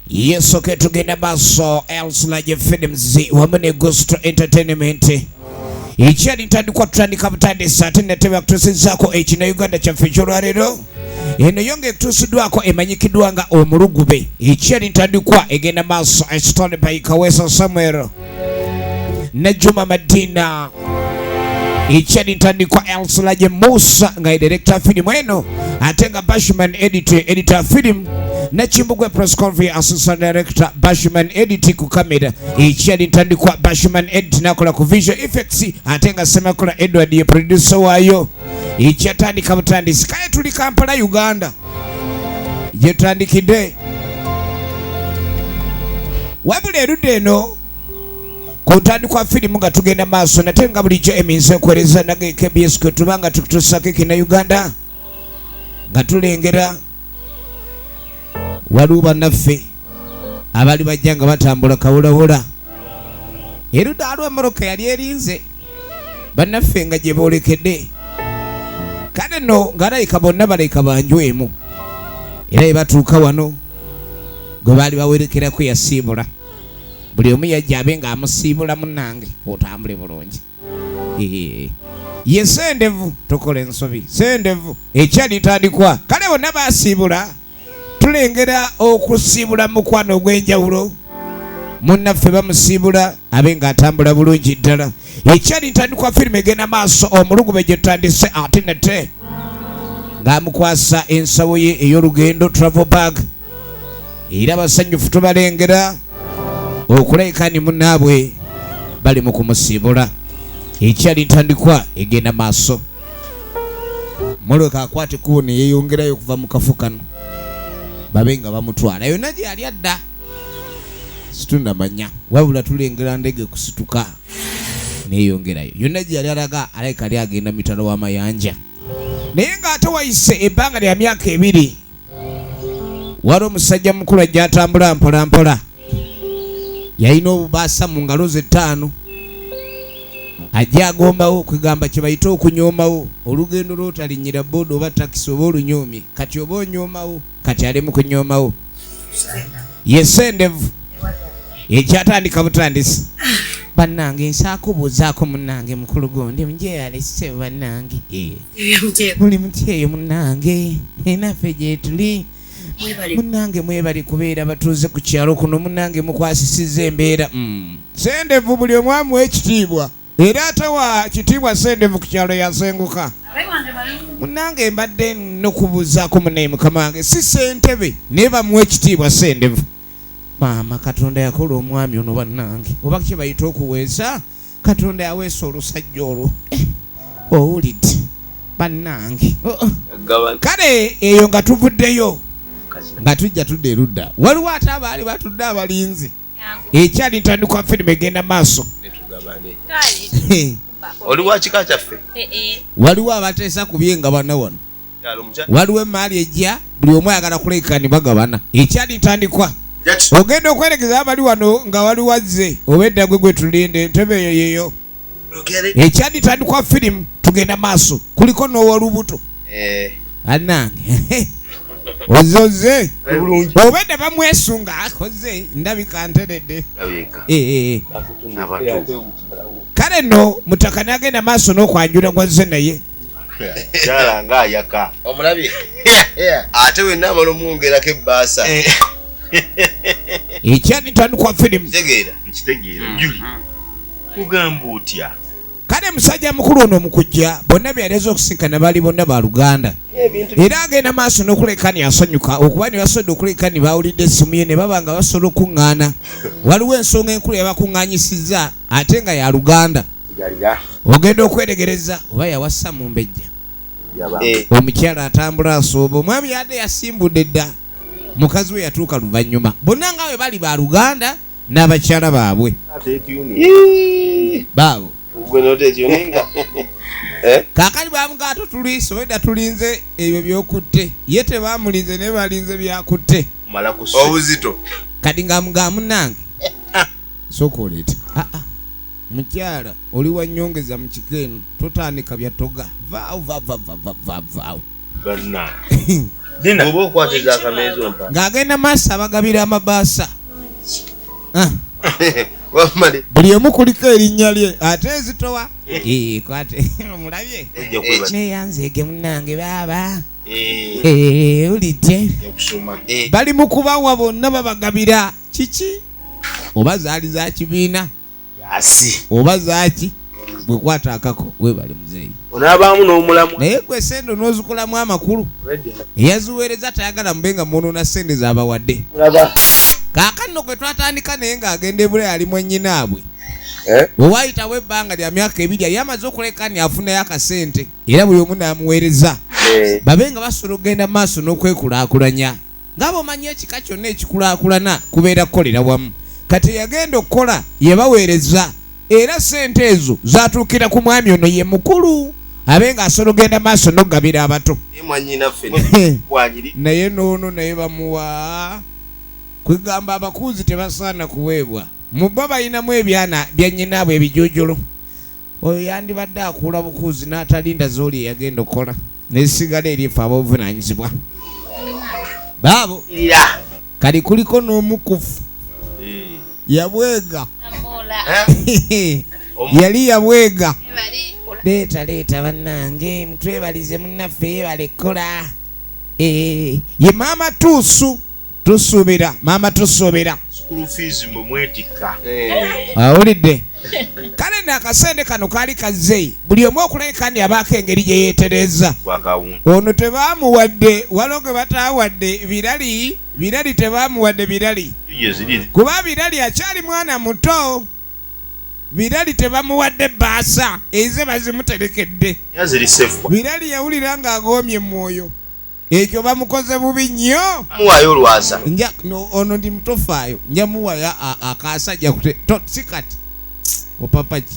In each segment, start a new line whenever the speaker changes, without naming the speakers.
Yes, okay, tugenda baso else like films wamene Gusto Entertainment. Ichani ntandikwa tutandika butande sate netebe aktusi zako echina Uganda chafijorwa lero. Eno yonge kutusidwako emanyikidwa nga Omulugube. Ichani ntandikwa egenda baso started by Kawesa Samuel Najuma Madina. Ichani ntandikwa else like Musa nga director film eno atenga Bashman editor film na Chimbugwe press conference assistant director Bashman edit ku camera ichali ntandikwa Bashman edit nakola ku visual effects atenga Semakula Edward ye producer wayo ichatandika butandisi kaya tuli Kampala Uganda je tandikide wabule rudeno kutandikwa filimu nga tugenda maaso natenga bulijjo Emmy kwereza nage KBS ko tubanga tukutusake kina Uganda nga tulengera waluba naffe abali bajjanga batambula kawulawula eruda alwa Moroka yali erinze bannaffe nga gye boolekedde kale no ngalayika bonna balayika banjwemu era batuuka wano gwe baali bawerekerako yasiibula buli omu yajja abe nga amusiibula munnange otambule bulungi ye sendevu tokola ensobi sendevu ekyali tandikwa kale bonna basiibula tulengera okusiibula mukwano ogw'enjawulo munnaffe bamusiibula abe nga atambula bulungi ddala ekyali ntandikwa firimu egenda maaso Omulugube gye tutandise ate nate ng'amukwasa ensawo ye ey'olugendo travel bag era basanyufu tubalengera okulayika ni munnaabwe bali mu kumusiibula ekyali ntandikwa egenda maaso Moroka akwate kubo ne yeeyongerayo okuva mu kafu kano babe nga bamutwala yonna gye yali adda situndamanya wabula tulengera ndege kusituka neeyongerayo yonna gye yali alaga alayika ali agenda mitalo w'amayanja naye ng'ate wayise ebbanga lya myaka 2 wali omusajja mukulu ajja atambula mpolampola yalina obubaasa mu ngalo ze 5 ajja agombawo kwegamba kye bayita okunyoomawo olugendo lw'otalinyira boda oba takisi oba olunyoomye kati oba onyoomawo kati ali mu kunyoomawo yesendevu ekyatandika butandisi bannange nsaakubuuzaako munnange mukulu gondi mujeyalese bannange muli mutyeyo munnange enaffe gye tuli munnange mwebali kubeera batuuze ku kyalo kuno munnange mukwasisiza embeera sendevu buli omwami w'ekitiibwa era atawa kitiibwa sendevu ku kyalo yasenguka munnange mbadde nokubuuzaako munnaye mukama wange si sentebe naye bamuwa ekitiibwa sendevu maama Katonda yakola omwami ono bannange oba kye bayita okuweesa Katonda yaweesa olusajja olwo owulidde bannange kale eyo nga tuvuddeyo nga tujja tudde erudda waliwo ate abaali batudde abalinzi ekyali ntandikwa firimu egenda maaso
oliwa kika kyaffe
waliwo abateesa kubye nga bana wano waliwo emaali ejja buli omu ayagala kulayika ni bagabana ekyali ntandikwa ogenda okwerekeza abali wano nga wali wazze obedda gwe tulinde entebe eyo yeyo ekyali ntandikwa firimu tugenda maaso kuliko n'owolubuto annange ozoze obedda bamwesunga akoze ndabika nteredde kale no mutaka nagenda maaso n'okwanjula gwazze naye
kyalanga ayaka omulabye ate wenna amala omwongerako ebbaasa
ekyali ntandikwa firimu
nkitegeera juli kugamba otya
kale musajja mukulu ono mukujja bonna byaleza okusinkana baali bonna ba Luganda era agenda maaso n'okuleka ni asanyuka okuba ne basobodde okuleka ni bawulidde essimu ye ne baba nga basobola okuŋŋaana waliwo ensonga enkulu yabakuŋŋaanyisizza ate nga ya Luganda ogenda okweregereza oba yawassa mu mbejja omukyala atambula asooba omwami yadde yasimbudde dda mukazi we yatuuka luvannyuma bonna nga bwe bali ba Luganda n'abakyala baabwe baabo kaakali bamugaato tuliiso wedda tulinze ebyo byokutte ye tebamulinze naye balinze byakutte
obuzito
kati ngaamugaa munnange sooka oleeta mukyala oli wanyongeza mu kiko eno totandika byatoga vaawo
Banna. Dina obo kwateza akamezo mpa.
Ngagenda masa abagabira amabaasa.
Wamali.
Buli omu kuliko erinnya lye ate ezitowa. Kwate mulabye. Ne yanzege munnange baba. Ulidde. Bali mu kubawa bonna babagabira kiki? Oba zaali za kibiina.
Yasi.
Oba zaaki. Bwe kwata akako webale muzeeyi.
Onabaamu n'omulamu.
Naye gwe sendo n'ozikolamu amakulu. Eyaziweereza tayagala mubenga munoona sente z'abawadde. Kaakano gwe twatandika naye ng'agenda ebule ali mwennyinaabwe. Bw'owaayitawo ebbanga lya myaka 2 yali amaze okulekani afunayo akasente era buli omu n'amuweereza. Babe nga basobola okugenda maaso n'okwekulaakulanya. Ng'abo omanyi ekika kyonna ekikulaakulana kubeera kukolera wamu. Kati yagenda okukola yebaweereza. Era sente ezo zatuukira ku mwami ono ye mukulu abe nga asobola ogenda maaso n'okugabira abato. Naye n'ono naye bamuwa kwegamba abakuzi tebasaana kuweebwa. Mu bo balinamu ebyana bya nnyinaabwe ebijoojolo. Oyo yandibadde akuula bukuzi n'atalinda z'oli eyagenda okukola n'esigala erifa ab'obuvunaanyizibwa. Baabo kali kuliko n'omukufu yabwega. Yali yabwega. Leeta bannange mutwebalize munnaffe yebalekola. Ye maama tusuubira maama tusuubira
school fees mwe mwetikka.
Awulidde. Kale n'akasente kano kaali kazze buli omu okulabika abaako engeri gye yeetereza. Ono tebaamuwadde waloge bataawadde birali tebaamuwadde birali. Kuba birali akyali mwana muto. Birali tebamuwadde baasa eze bazimuterekedde. Birali yawulira ng'agoomye mwoyo. Ekyo bamukoze bubi nnyo.
Muwayo olwasa.
Ono ndi mutofaayo. Nja muwaya akaasajja kute sikati. Opapaki.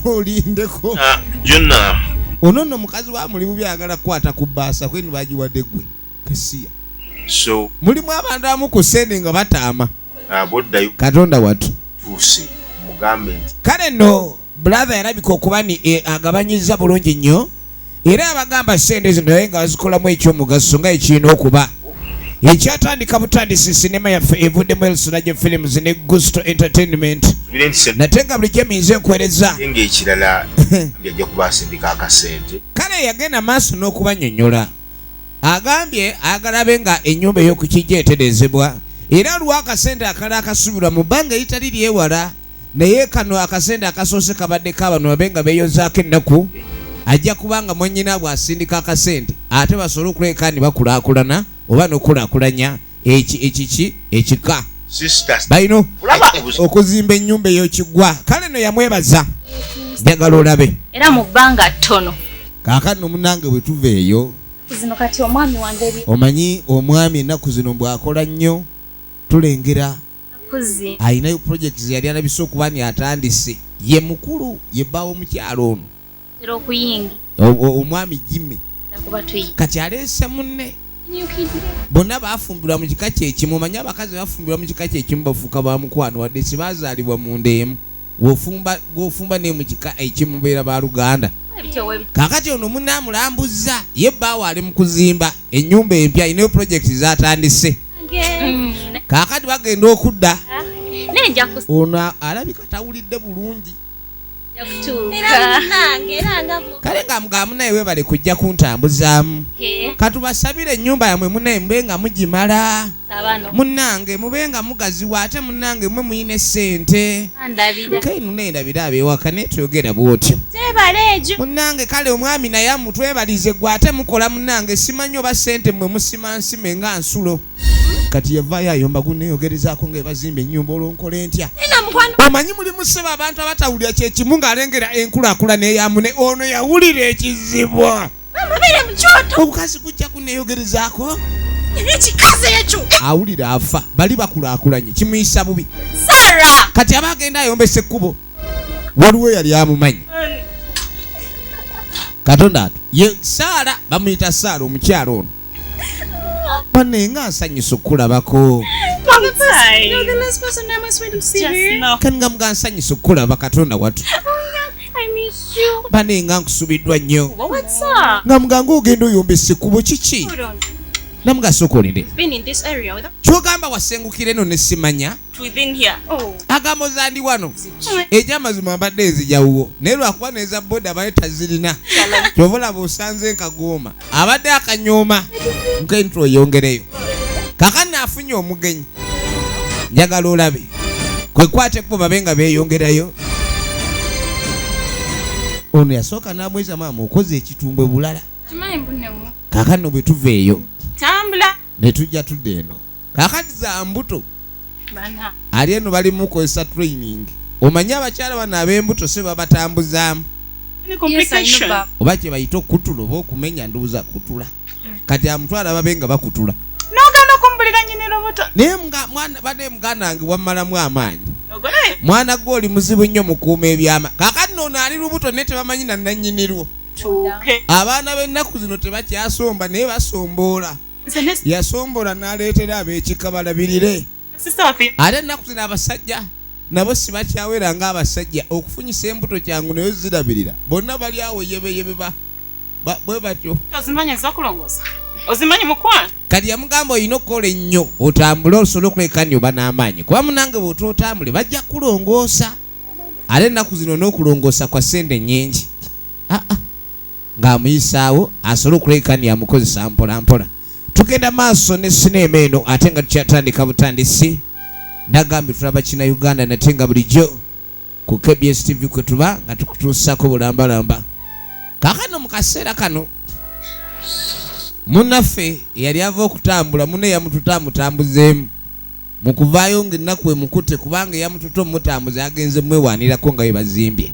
Olindeko.
Jonna.
Ono nno mukazi wa mulimu byagala kukwata ku baasa kwenu bagiwadde gwe. Kesiya.
So.
Mulimu abantu abamu ku sende nga bataama.
Boddayo.
Katonda watu.
Tuuse. Mugambe nti.
Kale nno brother yalabika okuba ni agabanyiza bulungi nnyo. Era abagamba sente zino naye nga bazikolamu ekyomugaso nga ekirina okuba. Ekyatandika butandisi sinema yaffe evuddemu Elsonage Films ne Gusto Entertainment. Nate nga bulijjo minze nkwereza.
Ng'ekirala byajja kubasindika akasente.
Kale yagenda maaso n'okubannyonnyola. Agambye agalabe nga ennyumba ey'okukijja eterezebwa. Era lwa akasente akala akasubirwa mu bbanga eritali lyewala. Naye kano akasente akasoose kabadde kabano babe nga beeyozaako ennaku. Ajja kubanga mwennyina bw'asindika akasente ate basobola okuleka ne bakulaakulana oba n'okulaakulanya ekika. Balina okuzimba ennyumba ey'okiggwa. Kale no yamwebaza njagala olabe
era mu bbanga ttono.
Kaakano munnange bwe tuva eyo
zino kati omwami wange
omanyi omwami ennaku zino bw'akola nnyo tulengera ayinayo projects yali alabise okuba ni atandise ye mukulu ye bbaawo omukyalo ono omwami Jimmy kati aleese munne bonna bafumbirwa mu kika kyekimu. Omanyi abakazi bafumbirwa mu kika kyekimu bafuuka ba mukwano wadde sibazaalibwa mu ndeemu gw'ofumba ne mu kika ekimu beera ba Luganda. Kaakati ono munne amulambuzza ye bbaawo ali mu kuzimba ennyumba empya inayo projects zatandise. Kaakati bagenda okudda ono alabika tawulidde bulungi. Kale nga mugamu naye webale kujja kuntambuzaamu. Katubasabire ennyumba yammwe munaye mube nga mugimala. Munnange mube nga mugaziwa ate munnange mwe muyina essente. Kaino naye ndabira abewaka naye tuyogera bw'otyo. Munnange kale omwami naye amutwebalize gwe ate mukola munnange simanyi oba ssente mmwe musima nsime nga nsulo. Kati yavaayo ayomba guneeyogerezaako ng'ebazimba ennyumba olwonkola entya. Omanyi mulimu sseba abantu abatawulira kyekimu ng'alengera enkulaakulana eyamune ono yawulira ekizibu. Obukazi kujja kuneeyogerezaako awulira afa bali bakulaakulanye kimuyisa bubi. Kati aba agenda ayombesa ekkubo waliwo yali amumanyi. Katonda atu ye Saala bamuyita Saala omukyalo ono. Bane nga nsanyusa okulabako. Kani nga mga nsanyusa okulaba Katonda watu. Banenga nkusubiddwa nnyo.
What's up?
Nga muganga ogenda oyombese kubo kiki?
Hold on.
Namuga sokolinde.
Been in this area with
Kyogamba wasengukire no nesimanya.
within here. Oh.
Agamo zandi wano. Ejamazima mbadde ezijawuwo. Naye lwakuba neza boda bale tazirina. Kyovola busanze nkagoma. Abadde akanyooma. Nkentro yongereyo. Kakana afunye omugenyi. Njagala olabe. Kwe kwate kubo babenga beeyongerayo. Ono yasooka n'amweza maama okoze ekitumbwe bulala.
Kimanyi mbunemu.
Kakano bwe tuveeyo.
Tambula.
Ne tujja tudde eno. Kakati za mbuto.
Bana.
Ali eno bali mu kukozesa training. Omanyi abakyala bano ab'embuto se babatambuzaamu.
Any complication?
Oba kye bayita okutula oba okumenya ndowooza kutula. Kati amutwala babenga bakutula.
Nogana kumbulira nyinero buto.
Naye bane muganda wange wammalamu amaanyi.
Nogone.
Mwana gwe oli muzibu nnyo mu kuuma ebyama. Kakati n'ono ali lubuto naye tebamanyi na nannyinirwo.
Tuke.
Abaana b'ennaku zino tebakyasomba naye basomboola. Yasombola n'aleetera ab'ekika balabirire. Ate ennaku zino abasajja nabo si bakyawera ng'abasajja okufunyisa embuto kyangu naye zirabirira. Bonna bali awo yebeyebe bwe batyo.
Ozimanyi zakulongoza. Ozimanyi mukwano.
Kati yamugamba olina okukola ennyo otambule osobole okulekani oba n'amaanyi. Kuba munange bw'otootambule bajja kulongoosa. Ate ennaku zino n'okulongoosa kwa ssente nnyingi. Ng'amuyisaawo asobole okulekani amukozesa mpola mpola. Tugenda maaso ne sinema eno ate nga tukyatandika butandisi. Nagambye tulaba kina Uganda nate nga bulijjo ku KBS TV kwe tuba nga tukutuusako bulambalamba. Kaakano mu kaseera kano munnaffe yali ava okutambula munne yamututamutambuzeemu mu kuvaayo ng'ennaku emukute kubanga yamututa omutambuza agenze mwewaanirako nga we bazimbye.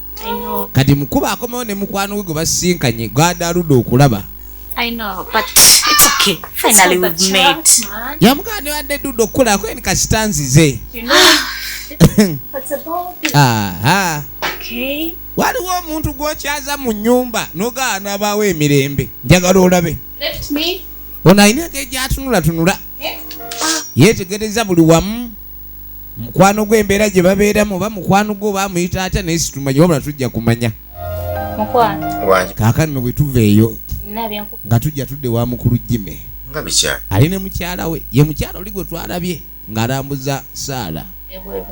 Kati mukuba akomawo ne mukwano we gwe basinkanye gw'adaaludde okulaba.
I know, but it's okay. Finally we've met.
Yamugane wadde dudde okukolako eni kasitanzize.
You know what's about it.
Aha.
Okay.
Waliwo omuntu gw'okyaza mu nnyumba n'ogaana abaawo emirembe. Njagala olabe.
Left me.
Ono ayinako egyatunula. Yeetegereza buli wamu. Mukwano gw'embeera gye babeeramu oba mukwano gwe oba amuyita atya naye situmanyi wabula tujja kumanya.
Mukwano.
Wange.
Kaakano bwe tuveeyo.
Nabyanku.
Nga tujja tudde wa mukulu Jime.
Nga bikyala.
Ali ne mukyala we. Ye mukyala oli gwe twalabye ng'alambuza Saala.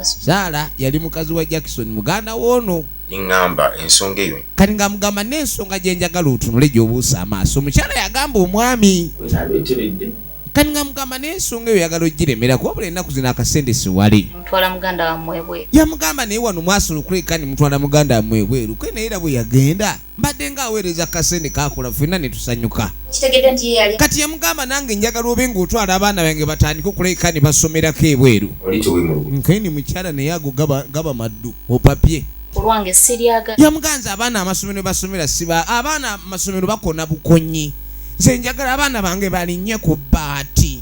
Saala yali mukazi wa Jackson muganda woono.
Ngamba ensonga eyo.
Kati nga mugamba n'ensonga gye njagala otunule gy'obuusa amaaso. Omukyala yagamba omwami. Kati nga mugamba n'ensonga eyo yagala ogiremera kuba buli ennaku zino akasente siwali.
Mutwala muganda wammwe bweru.
Yamugamba naye wano mwasobola okulekani mutwala muganda wammwe bweru. Kwe naye era bwe yagenda mbadde ng'aweereza akasente kaakola ffenna ne tusanyuka.
Kitegedde nti ye yali.
Kati yamugamba nange njagala obe ng'otwala abaana bange batandike okulekani basomerako ebweru. Nkeni mukyala naye ago gaba maddu opapye.
Olwange siryaga.
Yamuganza abaana amasomero basomera siba abaana amasomero bakona bukonyi. Nze njagala abaana bange balinnye ku bbaati.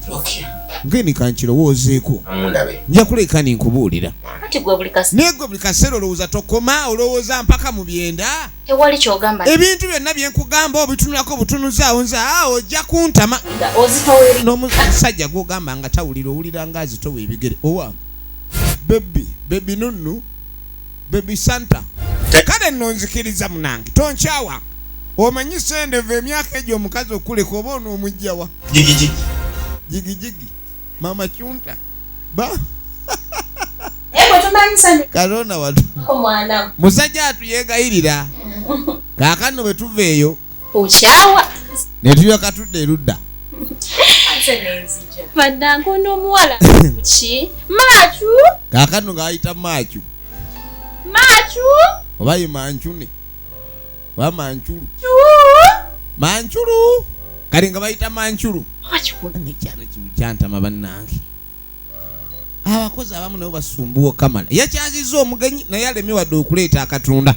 Okay.
Ngeni kankirowoozeeko.
Amundabe.
Nja kuleka ninkubuulira.
Kati gwe buli kasi.
Naye gwe buli kaseera olowooza tokoma olowooza mpaka mu byenda.
Tewali ky'ogamba.
Ebintu byonna bye nkugamba obitunulako butunuzaawo nze ojja kuntama.
Ozitoweri.
N'omusajja gw'ogamba nga tawulira owulira ng'azitowa ebigere. Owange. Baby nunnu. Baby Santa. Kale nno nzikiriza munange. Tonkyawa. Omanyi sendeve emyaka egyo omukazi okuleka oba onoomugjawa. Jigi. Mama Chunta.
Tumanyi
Kalona watu.
Omwana.
Musajja atuyegayirira. Kaakano bwe tuveeyo.
Okyawa.
Ne tulyoka tudde erudda.
Madango n'omuwala. Ki? Machu.
Kaakano ng'ayita Machu. Oba ye Manchune. Oba Manchulu. Manchulu. Kali nga bayita Manchulu. Nekyano kimu kyantama bannange. Abakozi abamu nabo basumbuwa Kamala. Yakyazizza omugenyi naye alemye wadde okuleeta akatunda.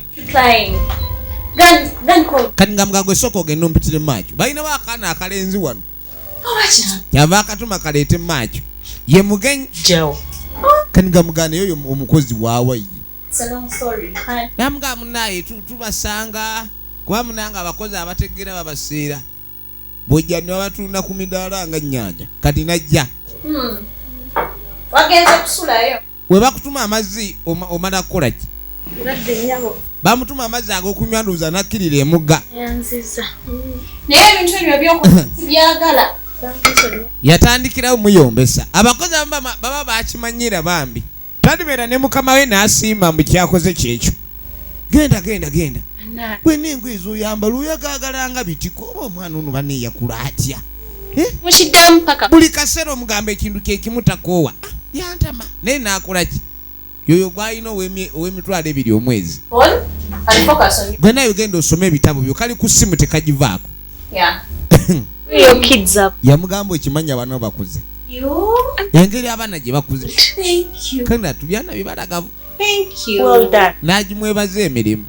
Kati nga mugagwe sooka ogenda ompitire Machu. Balinawo akaana akalenzi wano. Yava akatuma kaleete Machu. Ye mugenyi. Kati nga muganda yoyo omukozi waawayi. Namuga munaye tubasanga kuba munanga abakozi abategeera babaseera. Bwojja ne babatunda ku midaala nga nnyanja. Kati najja.
Wagenze kusulayo.
We bakutuma amazzi omala kukola ki? bamutuma amazzi ag'okunywa nduuza nakkirira emugga.
Yanziza. Naye ebintu ebyo by'okubyagala.
Yatandikirawo muyombesa. Abakozi baba bakimanyira bambi. Talibeera ne mukama we n'asiima mu kyakoze kyekyo. Genda. Bwe n'engoye z'oyambala oyagagalanga bitiko oba omwana ono baneeyakula atya.
Mushiddamu paka.
Buli kaseera omugamba ekintu kye kimu takoowa. Yantama naye naakola ki? Yoyo gwalina ow'emitwalo 2 omwezi. Gwe naye genda osome ebitabo byo kali ku ssimu tekagivaako.
Your kids up.
Yamugamba okimanya bano bakuze. Engeri abaana gye bakuze.
Thank you.
Kandi tubyana bibalagavu.
Thank you. Well done.
N'agimwebaza emirimu.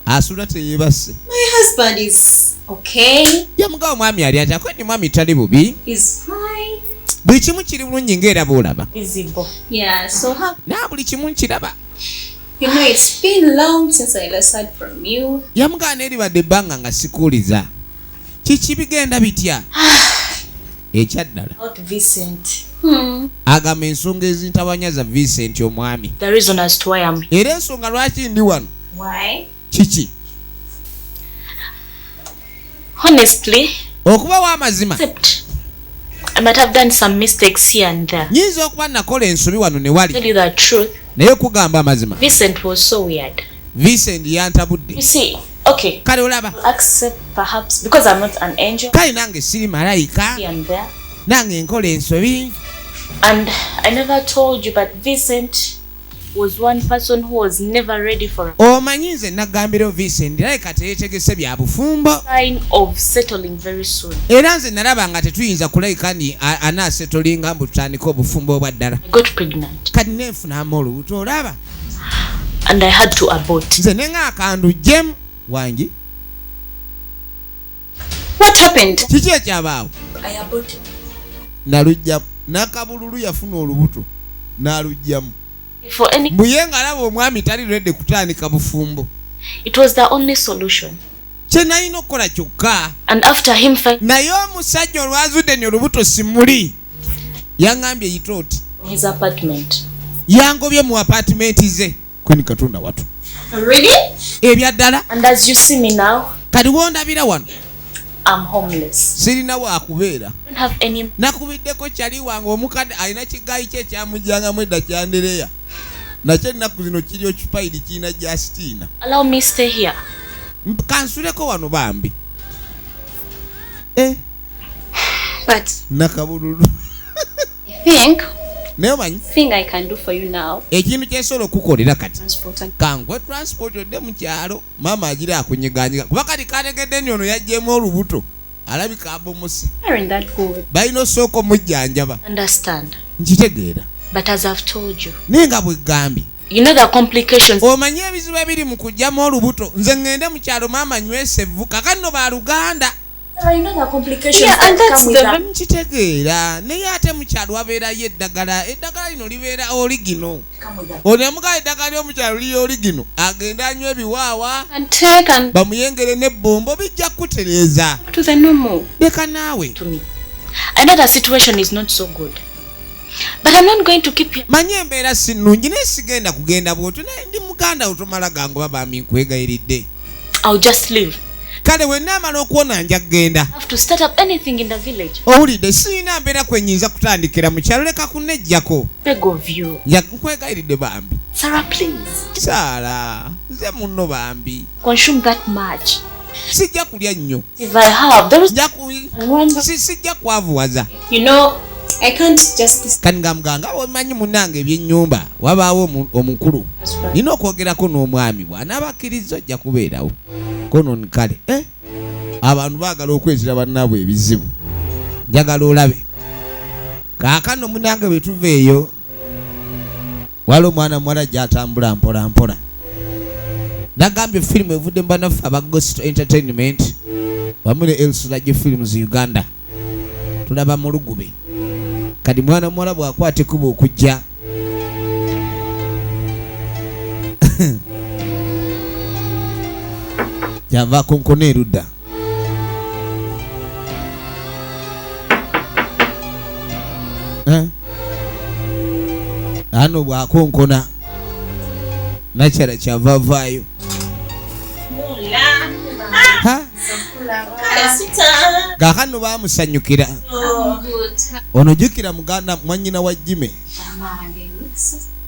Asula teyeebase.
My husband is okay.
Yamugamba mwami ali atya kwe ni mwami tali bubi.
He's fine.
Buli kimu kiri bulungi ng'eraba olaba.
Visible. Yeah, so how?
Na buli kimu nkiraba.
You know, it's been long since I listened from you.
Yamugamba eribadde ebbanga nga sikuuliza. Kiki bigenda bitya? Ekyaddala.
Not Vincent.
Agamba ensonga ezintabanya za Vincent omwami.
The reason as to why I'm here.
Era ensonga lwaki ndi wano.
Why?
Kiki?
Honestly,
okuba w'amazima.
except I might have done some mistakes here and there.
Nyinza okuba nakola ensobi wano ne wali.
Tell you the truth.
Naye kugamba amazima.
Vincent was so weird.
Vincent yantabudde.
You see, okay.
Kale olaba.
Accept perhaps because I'm not an angel.
Kale nange siri malayika.
Here and there.
Nange nkola ensobi.
And I never told you, but Vincent was one person who was never ready for
Omanyi nze nagambira Vincent naye kati yeetegese bya bufumbo.
sign of settling very soon.
Era nze nalaba nga tetuyinza kulayika ni anaasetolinga mbu tutandika obufumbo obwa ddala.
I got pregnant.
Kati nenfunamu olubuto olaba.
And I had to abort.
Nze nenga akandu jem wangi.
What happened?
Kiki ekyabaawo?
I aborted.
Nalujjamu. Nakabululu yafuna olubuto. Nalujjamu.
For any,
Mbuye nga alaba omwami tali redde kutandika bufumbo.
it was the only solution.
Kye nalina okukola kyokka.
And after him finding
Naye omusajja olwazudde ne olubuto simuli. Yaŋŋambye yitooti.
his apartment.
Yangobye mu apartment ze. Kweni Katonda watu.
Really?
Ebya ddala.
And as you see me now,
Kati wondabira wano.
I'm homeless.
Sirina waakubeera.
I don't have any.
Nakubiddeko kyali wange omukadde alina kigayi kye ekyamujjangamu edda kyandereya. Nakyo ennaku zino kiri okipayiri kirina Justina.
Allow me stay here.
Kansuleko wano bambi.
But
Nakabululu.
I
Naye omanyi
think I can do for you now.
ekintu kyensobola okukolera kati.
Transport and
Kangwe transport odde mu kyalo maama agira akunyeganyega kuba kati kategedde nti ono yajjemu olubuto alabika abomose.
in that good.
Balina osooka omujjanjaba.
Understand.
Nkitegeera
But as I've told you,
naye nga bwe gambye
you know the complications.
omanyi ebizibu ebiri mu kujjamu olubuto. Nze ngende mu kyalo maama nywese vvu kakati no baluganda.
You know the complications.
Yeah, and
that
that's
come with that.
nkitegeera naye ate mu kyalo wabeerayo eddagala lino libeera oligino.
Come with that.
Onemuga eddagala ly'omukyalo liri oligino agenda anywa ebiwaawa
And take and
bamuyengere n'ebbombo bijja kutereeza.
to the normal.
Leka naawe
To me, I know the situation is not so good, but I'm not going to keep you.
manyi embeera si nnungi naye sigenda kugenda bw'otyo naye ndi muganda otomala gangoba bambi nkwegayiridde.
I'll just leave.
Kale we naamala okuwona nja kgenda.
I have to start up anything in the village.
Owulidde sirina mbeera kwenyinza kutandikira mu kyalo leka kunnejjako.
Beg of you.
Nkwegayiridde bambi.
Sarah, please.
Saala nze munno bambi.
Consume that much.
Sijja kulya nnyo.
If I have, there is
Sijja kwavuwaza.
You know, I can't just.
Kani nga muganga omanyi munnange ebyennyumba wabaawo omukulu. Nina okwogerako n'omwami bw'anaaba akkiriza ojja kubeerawo. Kono nkale abantu baagala okwetira bannaabwe ebizibu. Njagala olabe. Kaakano munnange bwe tuva eyo waliwo omwana muwala gy'atambula mpola mpola. Nagambye firimu evudde mu bannaffe aba Ghost Entertainment wamu ne Elsurage Films Uganda. Tulaba Omulugube. Kati mwana muwala bw'akwata ekkubo okujja yava konkona erudda. Ano bw'akonkona nakyala kyava avaayo Kakano bamusanyukira. Ono jukira muganda mwanyina wa Jime.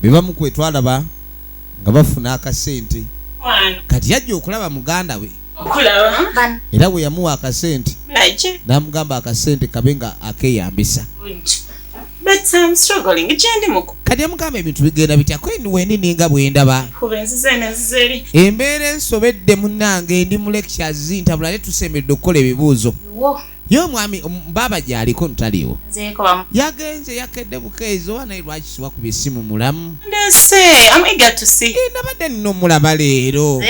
Beba mukwetwala ba nga bafuna akasente. Kati yajja okulaba muganda we. Era we yamuwa akasente. Namugamba akasente kabenga akeyambisa.
But I'm struggling. Gyendi muko.
Kati yamugamba ebintu bigenda bitya kweni wendi ninga bwendaba. Embeera ensobedde munnange ndi mu lectures ntabula letusembedde okukola ebibuuzo. Yo mwami baba gyaliko ntaliwo. Yagenze yakedde bukeezo wana lwakisiwa ku bisimu mulamu.
I'm eager to see.
Nabadde nno mulaba leero.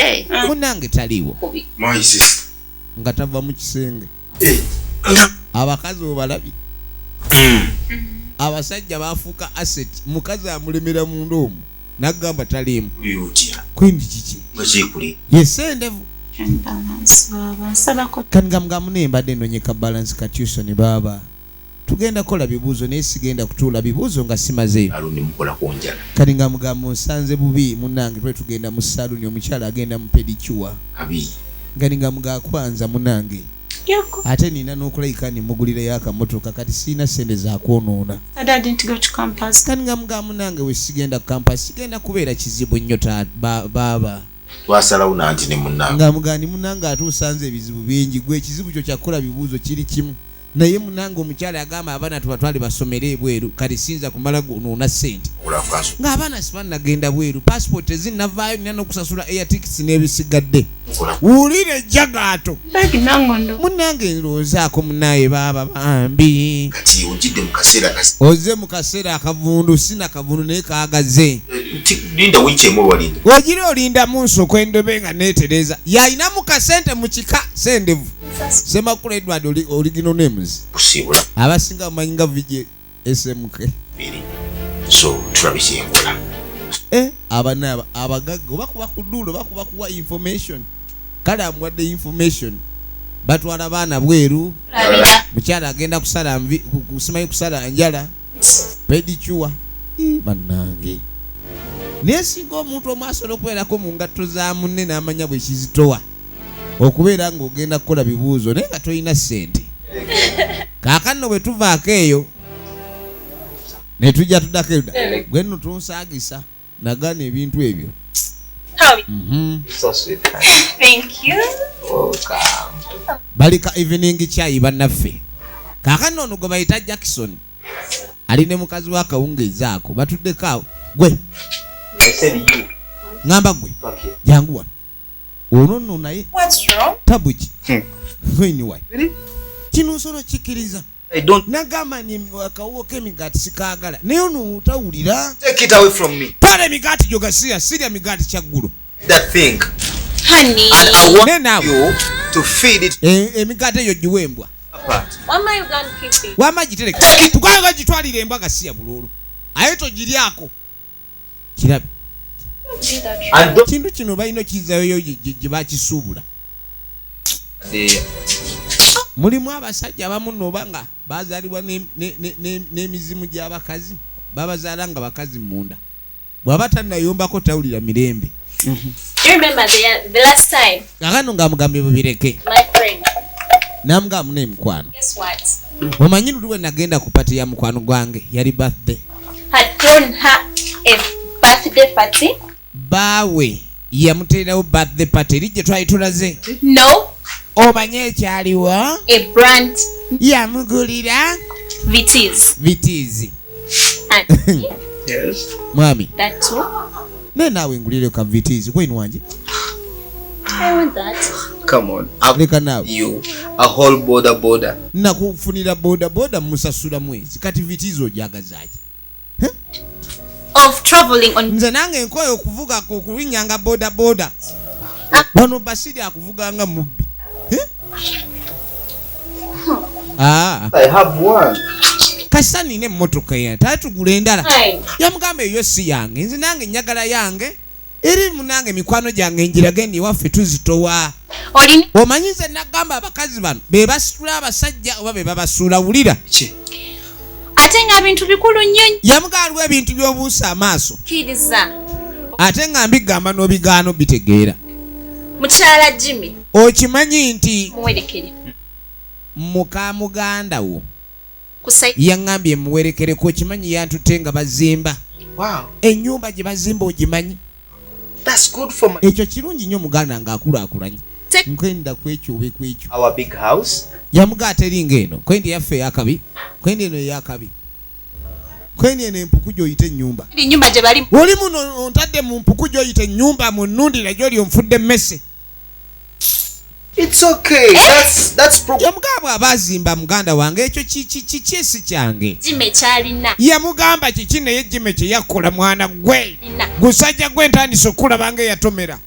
Munnange taliwo.
My sister.
Nga tava mu kisenge. Abakazi obalabye. Abasajja bafuuka asset mukazi amulemera mu ndoomu nagamba talimu. Kwindi kiki? Yesendevu. Kangamga munembadde ndonyeka balance katuition baba. Tugenda kola bibuuzo naye sigenda kutuula bibuuzo nga simaze. Kaninga mugamba nsanze bubi munnange twe tugenda mu saluni omukyala agenda mu pedicure. Kaninga mga kwanza munnange. Ate nina n'okulayika nimugulira y'akamotoka kati sina sente za kwonoona.
I didn't go to campus.
Kaninga mugamu nange we sigenda campus sigenda kubeera kizibu nnyo baba.
Twasalawo nanti ne munnange.
Nga mugani munnange atuusanze ebizibu bingi gwe ekizibu kyo kyakola bibuuzo kiri kimu. Naye munnange omukyala yagamba abaana tubatwale basomere ebweru kati sinza kumala gunoona ssente. Ng'abaana sibanagenda bweru passport ezinnavaayo nina n'okusasula air tickets n'ebisigadde. Wulire ejjagaato. Munnange nlowoozaako munnaye baba bambi.
Kati ojjidde mu kaseera kasi.
Ozze mu kaseera akavundu sina kavundu naye kaagaze.
Linda wikyemu walinda.
Ogira olindamu nsoko endobe nga neetereza. Yalinamu kasente mu kika sendevu. Semakula Edward original names.
Kusibula.
Abasinga manyinga vije SMK.
So Travis yengola.
Abanaba abagago bakuba kudulo bakuba kuwa information. Kala amwadde information. Batwala baana bweru. Mukyala agenda kusala kusimayo kusala njala. Pedicure. Bannange. Nesinga omuntu omwaso n'okubeerako mu ngatto za munne n'amanya bwe kizitowa. Okubeera ng'ogenda kukola bibuuzo naye nga tolina ssente. Kaakano bwe tuvaako eyo ne tujja tuddako edda gwe nno tunsaagisa nagana ebintu ebyo.
Thank you.
Balika evening chai bannaffe. Kaakano ono gwe bayita Jackson ali ne mukazi wa kawungeezi ako batuddeko awo gwe. Ngamba gwe jangu wano. Ono nno naye.
What's wrong?
Tabuki. Anyway. Kino nsolo kikiriza.
I don't
nagamba ni akawo kemigati sikaagala. Naye ono utawulira.
Take it away from me.
Pale migati jogasiya sirya migati kyaggulu.
That thing.
Honey.
And I want you to feed it.
Emigati eyo giwembwa.
Wama you gonna keep it?
Wama gitereka. Tukwaga gitwalira embwa siya bululu. Aye togiryako. Kirabe. Kintu kino balina kizayo gye bakisuubula. Mulimu abasajja abamu nobanga bazaalibwa n'emizimu gy'abakazi babazaala nga bakazi munda bw'aba tannayombako tawulira mirembe.
You remember the last time?
Kakano ng'amugambye bubireke.
My friend.
Namugamu n'emikwano.
Guess what?
Omanyi lulwe nagenda ku pati ya mukwano gwange yali birthday.
Had thrown her a birthday party.
Baawe yamuteerawo birthday party lijje twali tulaze.
No.
Omanye ekyaliwo?
A brand.
Yamugulira? Vitizi.
Yes.
Mwami.
That too.
Ne nawe ngulire ka vitizi kwenu wanje.
I want that.
Come on.
Leka nawe.
You a whole border.
Nakufunira boda musasula mwezi kati vitizi ojagazaje.
Of traveling on.
Nze nange enkoyo okuvuga okulinyanga boda. Wano basiri akuvuga nga mubbi.
I have one.
Kasani ne motoka ya tatugula endala. Yamugamba eyo si yange. Nze nange nyagala yange. Eri munange mikwano gyange njirageni waffe tuzitowa. Omanyize nagamba abakazi bano be basula abasajja oba be babasula wulira.
Ate nga bintu bikulu nnyo.
Yamugamba ebintu by'obuusa amaaso.
Kiriza.
Ate nga mbigamba n'obigaano bitegeera.
Mukyala Jimmy.
Okimanyi nti
muwerekere.
muka muganda wo
Kusai.
yaŋŋambye muwerekereko kimanyi yantute nga bazimba.
Wow.
Ennyumba gye bazimba ogimanyi.
That's good for my
Ekyo kirungi nnyo muganda ng'akulaakulanye. Nkwenda kwekyo obe kwekyo.
our big house.
Yamuga teringa eno kwendi yaffe eyakabi kwendi eno eyakabi kwendi eno empuku gy'oyita ennyumba.
Ennyumba gye bali.
Oli muno ontadde mu mpuku gy'oyita ennyumba mu nnundira gy'oli onfudde mmese.
It's okay. That's
Yamugamba abazimba muganda wange ekyo kikyesi kyange.
Jime kyalina.
Yamugamba kiki naye Jime kye yakola mwana gwe. Gusajja gwe ntandise okulaba nga eyatomera.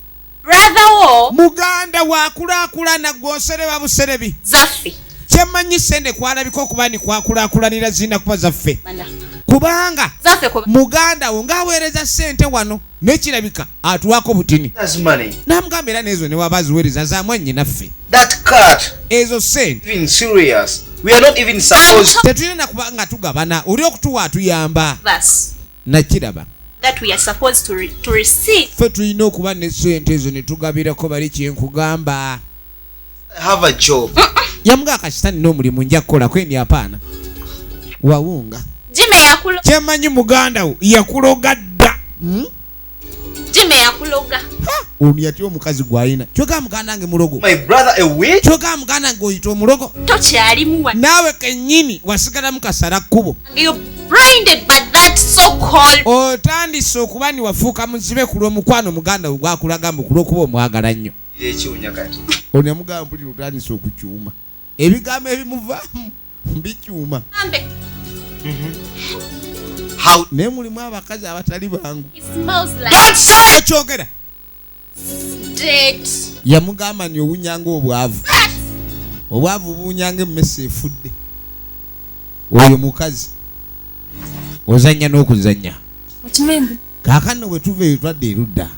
Brother wo.
Muganda wakulaakulana gw'osereba buserebi.
Zaffe.
Kyemmanyi sente kwalabika okuba ni kwakulaakulanira zina kuba zaffe. Kubanga
Zaffe kuba.
muganda wo ng'aweereza sente wano n'ekirabika atuwako butini.
That's money.
Namugamba era n'ezo ne waba ziweereza za mwanyi naffe.
That cut.
Ezo sente.
Even serious. We are not even supposed.
Tetulina na kuba nga tugabana oli okutuwa atuyamba.
Us.
Nakiraba.
That we are supposed to receive.
Ffe tulina okuba ne sente ezo ne tugabirako bali kyenkugamba.
Have a job.
Yamuga kasitani n'omulimu nja kukola kwendi apaana. Wawunga.
Jime yakulo.
Kyemmanyi muganda wo yakuloga dda.
Jime yakuloga.
Ono yatya omukazi gw'ayina. Kyoga muganda wange mulogo.
My brother a witch.
Kyoga muganda wange oyita omulogo.
Tokyalimu wa.
Naawe kennyini wasigalamu kasala kkubo.
You're blinded by that so-called.
Otandise okuba ni wafuuka muzibe ku lw'omukwano muganda wo gwakulaga mbu ku lw'okuba omwagala nnyo.
Ekiwunya kati.
Ono yamugamba mpulira otandise okukyuma. Ebigambo ebimuvaamu bikyuma.
Ambe.
How?
Naye mulimu abakazi abatali bangu.
It smells like.
Don't say kyogera.
Dead.
Yamugamba ni owunyanga obwavu. Obwavu bunyanga emmese efudde. Oyo mukazi. Ozanya n'okuzanya.
Okimembe.
Kaakano bwe tuva etwadde erudda.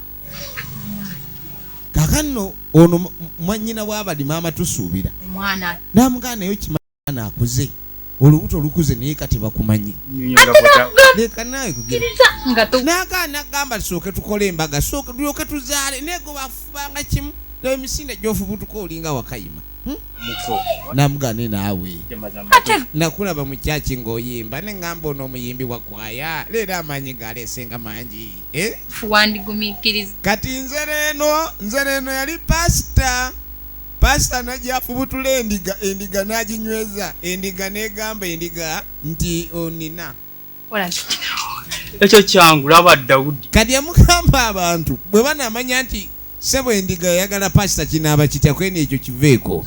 Kaakano ono mwannyina w'abali maama tusuubira.
Mwana.
Namugamba naye kimana akuze. Olubuto lukuze naye kati bakumanyi. Leka nawe kugira. N'agaana agamba tusooke tukole embaga sooke tulyoke tuzaale nego bafubanga kimu n'emisinde gy'ofubutuka olinga wakayima. Namugamba naawe. Nakulaba mu kyaki ng'oyimba ne ngamba ono omuyimbi wa kwaya leero amaanyi galeesenga mangi.
Fuwandigumiikiriza.
Kati nze leeno yali pasita najjafubutula endiga n'aginyweza endiga n'egamba endiga nti onina.
Ekyo kyangu laba Dawudi.
Kati yamugamba abantu bwe banamanya nti sebo endiga yayagala pasita kinaaba kitya kweni ekyo kiveeko.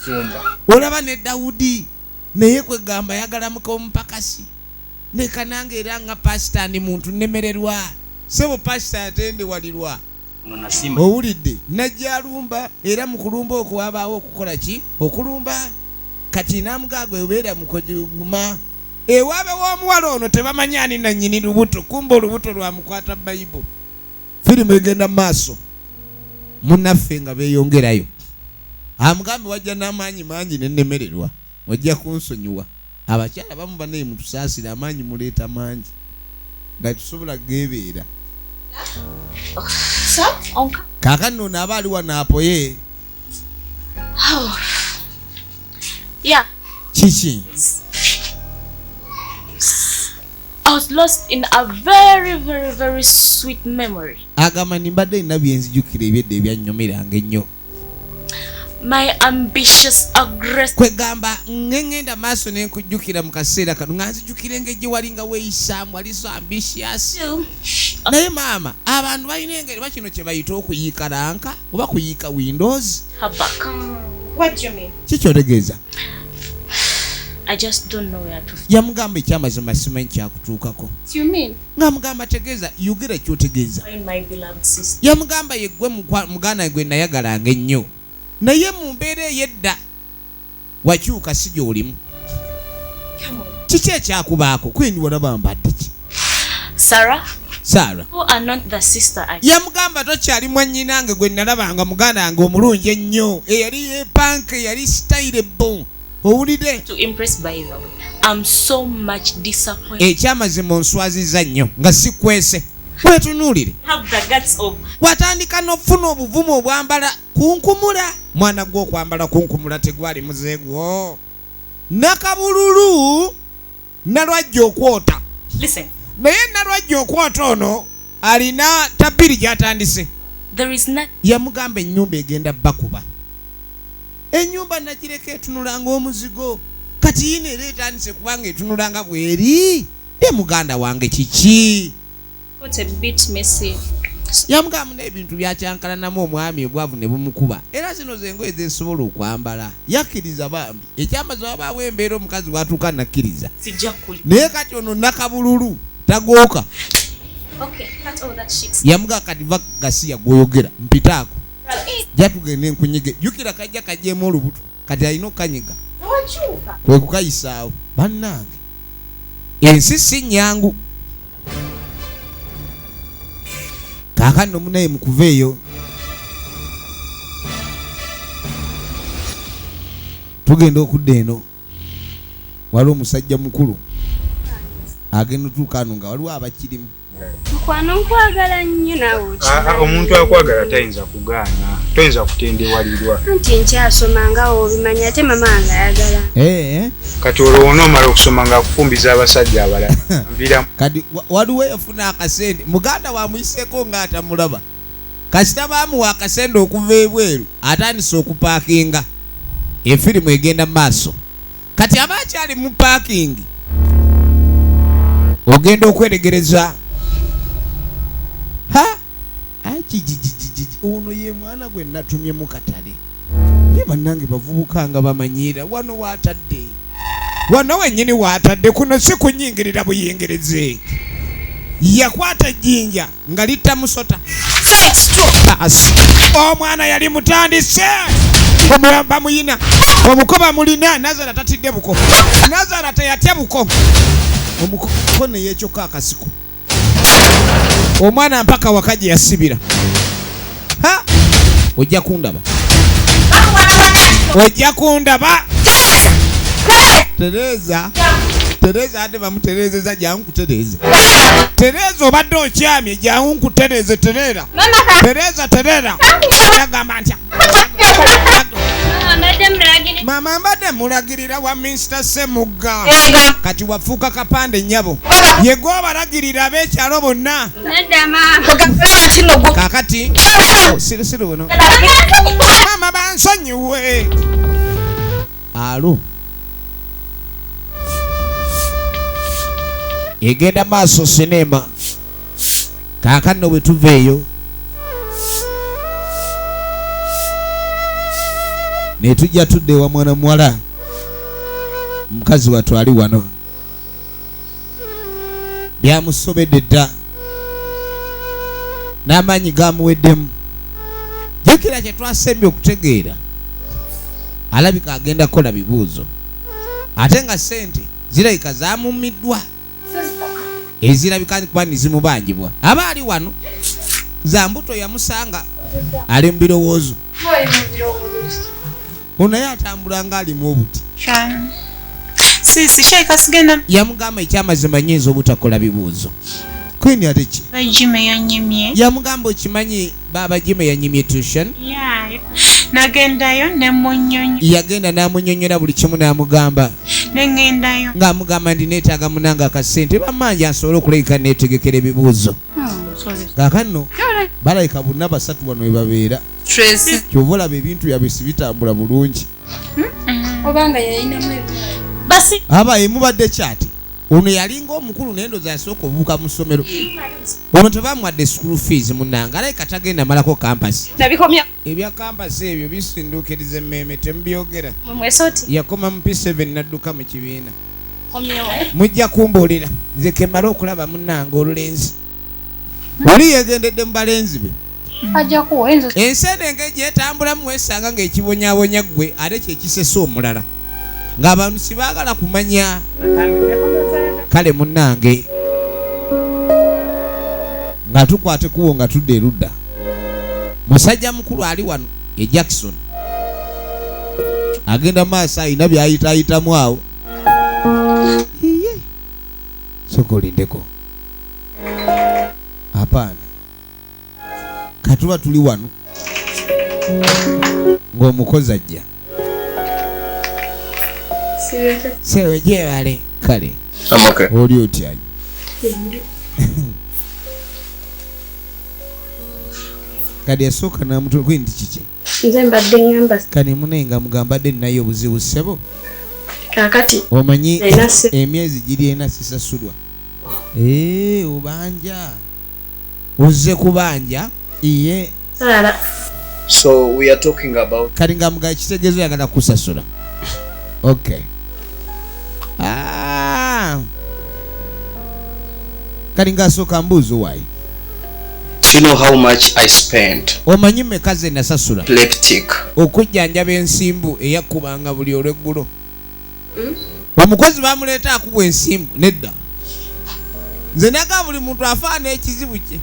Olaba ne Dawudi naye kwegamba yagala mukomupakasi ne kananga era nga pasita ndi muntu nnemererwa sebo pasita yatendewalirwa. Owulidde najja alumba era mu kulumba okwo wabaawo okukola ki okulumba. Kati namugagwe obeera mukojuguma ewaabe w'omuwala ono tebamanyi ani nannyini lubuto kumba olubuto lwamukwata Bayibuli. Firimu egenda mu maaso munnaffe nga beeyongerayo. Amugambe wajja n'amaanyi mangi nennemererwa wajja kunsonyiwa. Abakyala bamu banaye mutusaasire amaanyi muleeta mangi nga tusobola geebeera. Kaakano ono aba ali wano apoye.
Yeah.
Kiki?
I was lost in a very, very, very sweet memory.
Agamba nimbadde nina byenzijukira ebyedde ebyannyomeranga ennyo.
My ambitious, aggressive.
Kwegamba ngenda maaso nenkujjukira mu kaseera kano nga nzijukira engeri walinga weeyisaamu wali so ambitious. Naye maama abantu balina engeri bakino kye bayita okuyiika lanka oba kuyiika windows.
What do you mean?
Kikyotegeeza.
I just don't know where to.
Yamugamba ekyamazima simanyi kyakutuukako.
What do you mean?
Ng'amugamba tegeeza yogera kyotegeeza.
Find my beloved sister.
Yamugamba ye gwe muganda gwe nayagalanga ennyo. Naye mu mbeera ey'edda wakyuka si gy'olimu. Kiki ekyakubaako kweni walaba mbadde ki?
Sarah.
You
are not the sister I.
Yamugamba tokyali mwannyinange gwe nalabanga muganda wange omulungi ennyo eyali yeepanka eyali stylable. Owulidde?
To impress by the way. I'm so much disappointed.
Ekyamazima onswazizza nnyo nga sikwese. Wetunuulire.
Have the guts of.
Watandika n'ofuna obuvumu obwambala kunkumula. Mwana gw'okwambala kunkumula tegwali muzeegwo. Nakabululu nalwajja okwota.
Listen.
Naye nalwajja okwota ono alina tabiri gy'atandise.
There is not.
Yamugamba ennyumba egenda bakuba. Ennyumba nagireka etunulanga omuzigo. Kati yine era etandise kubanga etunulanga bweri. Muganda wange kiki?
What a bit messy.
Yamugamba n'ebintu byakyankalanamu omwami obwavu ne bumukuba. Era zino zengoye zesobola okwambala. Yakkiriza bambi. Ekyamazima babaawo embeera omukazi watuuka nakkiriza.
Sijja kuli.
Naye kati ono nakabululu tagooka.
Okay, that's all that shit.
Yamuga kati va gasiya gwoyogera mpitaako. Jatugende nkunyige. Jukira kajja kajjeemu olubuto. Kati alina okanyiga.
Wachuka.
Kwe kukayisaawo. Bannange. Ensi si nnyangu. Kaakano munaye mukuveeyo. Tugenda okudda eno. Waliwo omusajja mukulu. Agenda otuuka ano nga waliwo abakirimu.
Mukwano nkwagala nnyo naawe.
Omuntu akwagala tayinza kugaana. Toyinza kutendewalirwa.
Anti nkyasoma nga obimanya ate mama nga ayagala.
Kati olwo onoomala okusoma nga akufumbiza abasajja abalala.
Kati waliwo yafuna akasente. Muganda wamuyiseeko ng'atamulaba. Kasita baamuwa akasente okuva ebweru atandise okupaakinga. Efirimu egenda mu maaso. Kati aba akyali mu paakingi. Ogenda okweregereza. Ha? Ono ye mwana gwe natumye mu katale. Ye bannange bavubuka nga bamanyira wano waatadde. Wano wennyini waatadde kuno si kunyingirira buyingirize. Yakwata ejjinja nga litta musota. Omwana yali mutandise. Omulamba muyina. Omukoba mulina. Nazara tatidde buko. Nazara teyatya buko. Omukono yekyokka akasiko. Omwana mpaka wakaje yasibira. Ha? Ojja kundaba. Ojja kundaba. Tereza ade bamuterezeza jangu kutereze. Tereza obadde okyamye jangu kutereze terera. Tereza. Yagamba ntya. Mama mbadde mulagirira wa Mr. Semugga. Kati wafuuka kapande nnyabo. Yego abalagirira ab'ekyalo bonna. Kakati sirusiru buno. Mama bansonyiwe. Alo. Egenda maaso sinema. Kaakano bwe tuveeyo. Ne tujja tudde wa mwana muwala. Mukazi wattu ali wano. Byamusobedde dda. N'amaanyi gamuweddemu. Jjukira kye twasembye okutegeera. Alabika agenda kukola bibuuzo. Ate nga ssente zirabika zaamumiddwa. Ezirabika kuba nizimubangibwa. Aba ali wano. Zambuto yamusanga. Ali mu birowoozo. Ono yatambula nga ali mu obuti.
Sisi sheka sigenda.
Yamugamba ekyamazima nyinza obutakola bibuuzo. Kwini ate ki?
Bajime yanyimye.
Yamugamba okimanyi baba Jime yanyimye tuition?
Yeah. Nagendayo ne munyonyo.
Yagenda n'amunyonyola buli kimu n'amugamba.
Nengendayo.
Ng'amugamba ndi neetaaga munanga akasente bamanja nsobole okulabika neetegekera ebibuuzo. Kaakano balayika bonna basatu wano we babeera. Kyova olaba ebintu byabwe si bitambula bulungi.
Obanga yalinamu ebintu.
Basi.
Aba emubadde kyati. Ono yalinga omukulu n'endoza yasooka obuuka mu ssomero. Ono tebamuwadde school fees munnanga alayika tagenda malako kampasi.
Nabikomya.
Ebya kampasi ebyo bisinduukiriza emmeeme temubyogera.
Mwesoti.
Yakoma mu P7 n'adduka mu kibiina.
Komyewo.
Mujja kumbuulira nze kemala okulaba munnanga olulenzi. Oli yegendedde mu balenzi be.
Ajja kuwenza.
Enseenenge gyetambulamu weesanga ng'ekibonyaabonya ggwe ate kyekisesa omulala. Ng'abantu sibaagala kumanya. Kale munnange nga tukwate kuwo nga tudde erudda. Musajja mukulu ali wano ye Jackson. Agenda maaso ayina byayitaayitamu awo. Iye. Sokolindeko. Hapana. Katuba tuli wano. Ng'omukozi ajja. Sewe gyebale kale
Okay.
oli otya kadi yasooka n'amutwe gwe ndi kiki
nze mbadde ngamba
kani munenga mugambadde ninaye obuzibu ssebo
kakati
omanyi emyezi giri ena sisasulwa obanja ozze kubanja iye
sala.
So we are talking about
kali nga mugaye kitegezo yagala kusasula. Okay. Kali nga asooka mbuuzo wayi.
Do you know how much I spent?
Omanyi mmeka ze nasasula
Pleptic.
okujjanjaba ensimbu eyakubanga buli olweggulo. Omukozi bamuleeta akubwa ensimbu nedda. Nze naga buli muntu afaana ekizibu kye.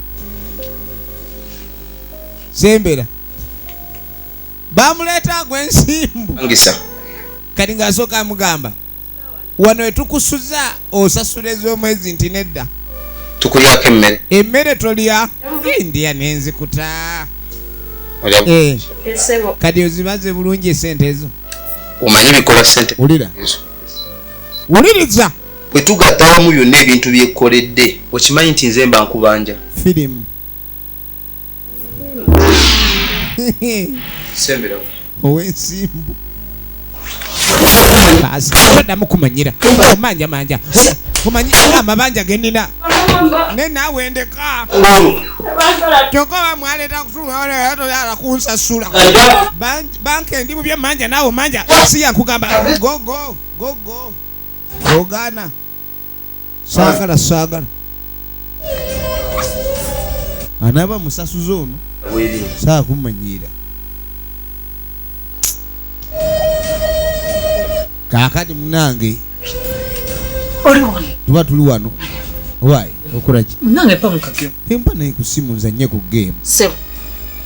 Sembera. Bamuleeta agwa ensimbu.
Angisa.
Kali nga asooka amugamba wano etukusuza osasula ez'omwezi nti nedda.
Tukulyako emmere.
Emmere tolya. Indiya nenzikuta.
Esebo.
Kadi ozibaze bulungi esente ezo.
Omanyi bikola ssente.
Ulira. Uliriza.
Bwe tugatta awamu byonna ebintu byekkoledde okimanyi nti nze mba nkubanja.
Firimu.
Sembera.
Ow'ensimbu. Kasi toddamu kumanyira. Omanja. Kumanyi amabanja genina. Naawe ndeka. Kyokka bamwaleeta kutuma yatoyala kunsasula. Banka endi mu by'emmanja naawe manja si yankugamba gogo. Ogana. Saagala. Anaaba musasuza ono. Saa kumanyira. Kaakati munange.
Oli wano.
Tuba tuli wano. Why? Okola ki?
Nange pa mukage.
Tempa naye ku simu nzanye ku game.
Sebo.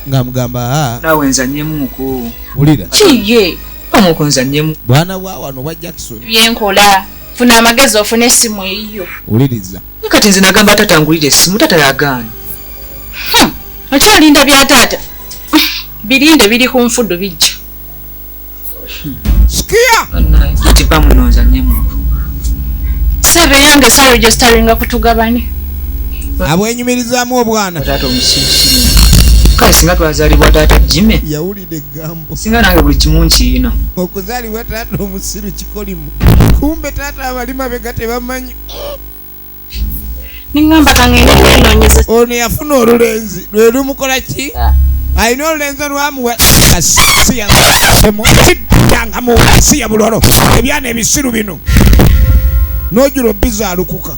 Nga mugamba
Nawe nzanyemu ko.
Ulira.
Kiye. Pamuko nzanyemu.
Bwana wa wano wa Jackson.
Byenkola. Funa amagezi ofune essimu eyo.
Uliriza.
Kati nze nagamba tata angulire essimu tata yagaana.
Okyalinda bya taata. Birinde biri ku nfuddo bijja.
Sikia.
Kati pamuno nzanyemu.
Sebe yange sa registeringa kutugabane.
Abwenyumirizaamu obwana.
Tata omusiru. Kale singa twazaalibwa taata Jime.
Yawulidde eggambo.
Singa nange buli kimu nkiina.
Okuzaalibwa taata omusiru kikolimu. Kumbe taata abalima bega tebamanyi.
Ningamba kangenda kwinoonyeza.
Ono yafuna olulenzi. Lwe lumukola ki? Alina olulenzi olwamuwa kasiya. Temukiddanga mu kasiya bulolo. Ebyana ebisiru bino. N'ojulo biza alukuka.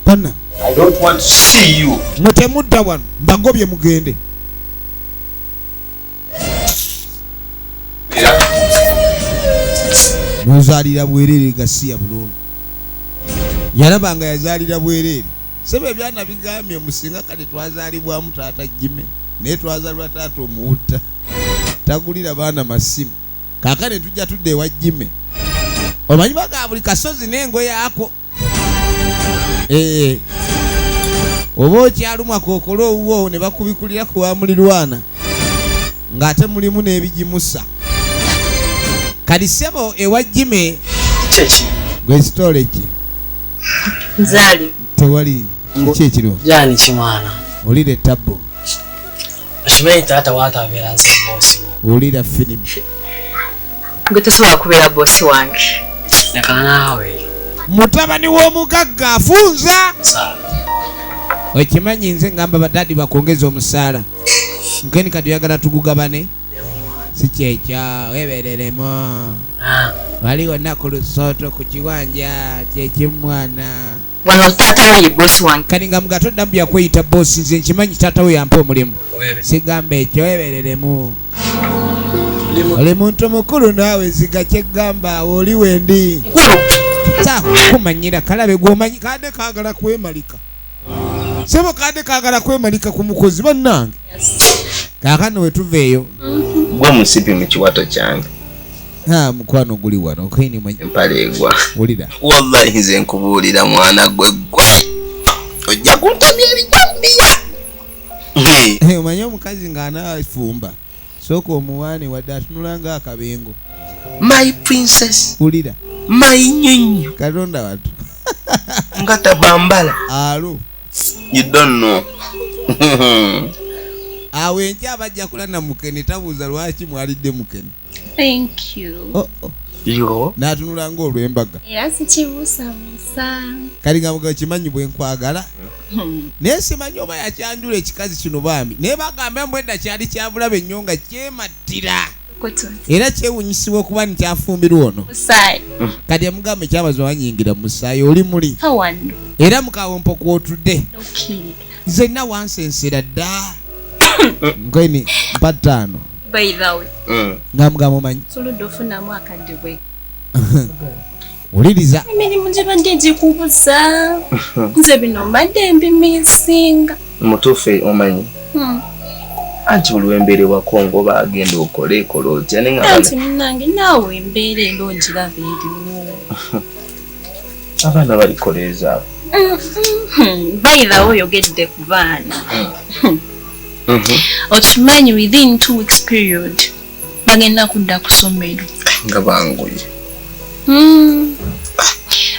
Pana.
I don't want to see you.
Mutemudda wano mbagobye mugende. Nozaalira bwerere gasiya bulolo. Yalabanga yazaalira bwerere. Sebe ebyana bigambye musinga kati twazaalibwamu taata Jime. Naye twazaalibwa taata omuwutta. Tagulira baana masimu. Kaakane tujja tudde ewa Jime. Omanyi baga buli kasozi n'engoye ako. Oba okyalumwa kookolo owuwo ne bakubikulira ku wa mulirwana. Ng'ate mulimu n'ebigimusa. Kali ssebo ewa Jime.
Kyeki.
Gwe sitole ki?
Nzali.
Tewali. Kiki ekiro?
Jani kimwana.
Olira ettabbo.
Okimanyi taata waatabeera nze boosi wo.
Olira firimu.
Gwe tosobola kubeera boosi wange.
Leka naawe.
Mutabani w'omugagga afunza. Okimanyi nze ngamba badadi bakongeza omusaala. Nkeni kati oyagala tugugabane. Si kyekyo webereremu. Waliwo nnaku Lusooto ku kiwanja kyekimwana.
Wano taata we ye boosi wange.
Kani nga mugato ddamu yakweyita boosi nze nkimanyi taata we yampa omulimu. Sigamba ekyo webereremu. Oli muntu mukulu naawe ziga kyeggamba oli wendi. Kumanyira kalabe gwomanyi kadde kaagala kwemalika. Sebo kadde kaagala kwemalika ku mukozi bannange. Kaakano we tuveeyo.
Gwe musipi mu kiwato kyange.
Mukwano guli wano okaini manyi.
Empale egwa.
Olira.
Wallahi nze nkubuulira mwana gwe ggwe. Ojja kuntamya ebijambiya.
Omanyi omukazi ng'anaafumba sooka omuwaane wadde atunulanga akabengo.
My princess.
Ulira.
My nyonyo.
Katonda watu.
Ngata bambala.
Alo.
You don't know.
Awe enkya bajja kulana mukene tabuuza lwaki mwalidde mukene.
Thank you.
Yo.
N'atunulanga olw'embaga.
Era sikibuusabuusa.
Kali nga mugabo kimanyi bwe nkwagala. Naye simanyi oba yakyanjula ekikazi kino baami. Naye bagamba mbwedda kyali kyabulaba ennyonga kyemattira. Era kyewunyisibwa okuba nkyafumbirwa ono. Kati amugamba ekyabaza wanyingira mu musaayi oli muli. Era mukawompo kwotudde. Nzenna wansensera dda. Nkweni mpataano.
By the way.
Nga mugamba omanyi.
Soludde ofunamu akadde bwe.
Uliriza.
Emirimu gye badde gikubuza. Nze bino mbadde mbimisinga.
Mutuufu omanyi. Anti buli wembeere wa Kongo baagenda okole otya ne nga
anti munnange naawe embeera endongiraba eriwo.
Abaana balikoleeza.
Bayirawo oyogedde ku baana. Okimanyi within 2 weeks period bagenda kudda ku ssomero.
Nga banguye.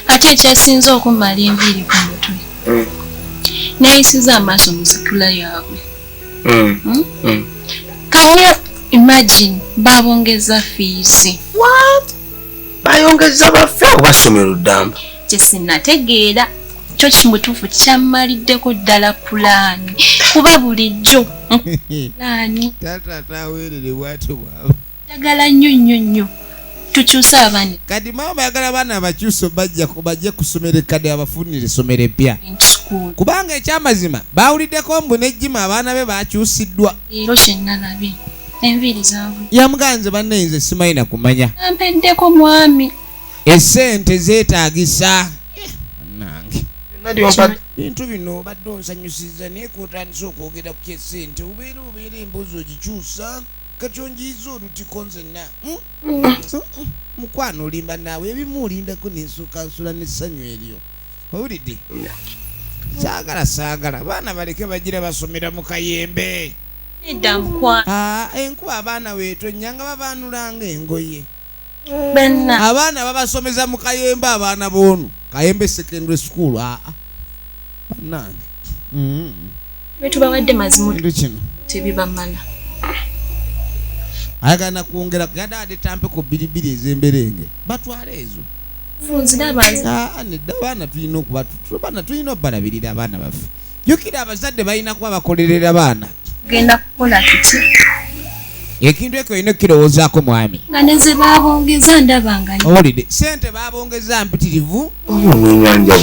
Ate ekyasinze okumala enviiri ku mutwe. Nayisiza amaaso mu sikula yaabwe. Can you imagine babongeza fees?
What? Bayongeza baffe obasomero ddamba.
Kye sinnategeera kyo kimutuufu kyamaliddeko ddala pulaani kuba bulijjo pulaani
Taata aweerere bw'atyo bw'aba.
njagala nnyo tukyuse abaana.
Kati maama ayagala abaana abakyuso bajje ku ssomero ekkadde abafunire essomero eppya. Kubanga ekyamazima baawuliddeko mbu n'ejjima abaana be baakyusiddwa.
Leero kye nalabye enviiri zaabwe.
Yamuganze bannayinze simayina kumanya.
Ampeddeko mwami.
Essente zeetaagisa. Nange.
Nadi
Bintu bino obadde onsanyusiza naye kwotandise okwogera ku ky'essente obeera emboozi ogikyusa. Kati onjiyiza olutiko nzenna. Mukwano olimba naawe ebimu olindako n'ensooka nsula n'essanyu eryo. Owulidde? Saagala abaana baleke bagira basomera mu kayembe.
Edda mukwa.
Enkuba abaana weetonyanga babaanulanga engoye.
Benna.
Abaana babasomeza mu kayembe abaana boonu. Kayembe secondary school. Bannange.
Betubawadde mazimu.
Kintu kino.
Tebibamala.
Ayagala kwongera yadaade tampeko bbiribiri ez'emberenge. Batwala ezo.
Funzira abanzi.
Nedda abaana tulina abaana tulina obbalabirira abaana baffe. Jjukira abazadde balina kuba bakolerera baana.
Genda kukola kiti.
Ekintu ekyo olina okukirowoozaako mwami.
Nga ne ze baabongeza ndabanga.
Owulidde sente baabongeza mpitirivu.
N'ennyanja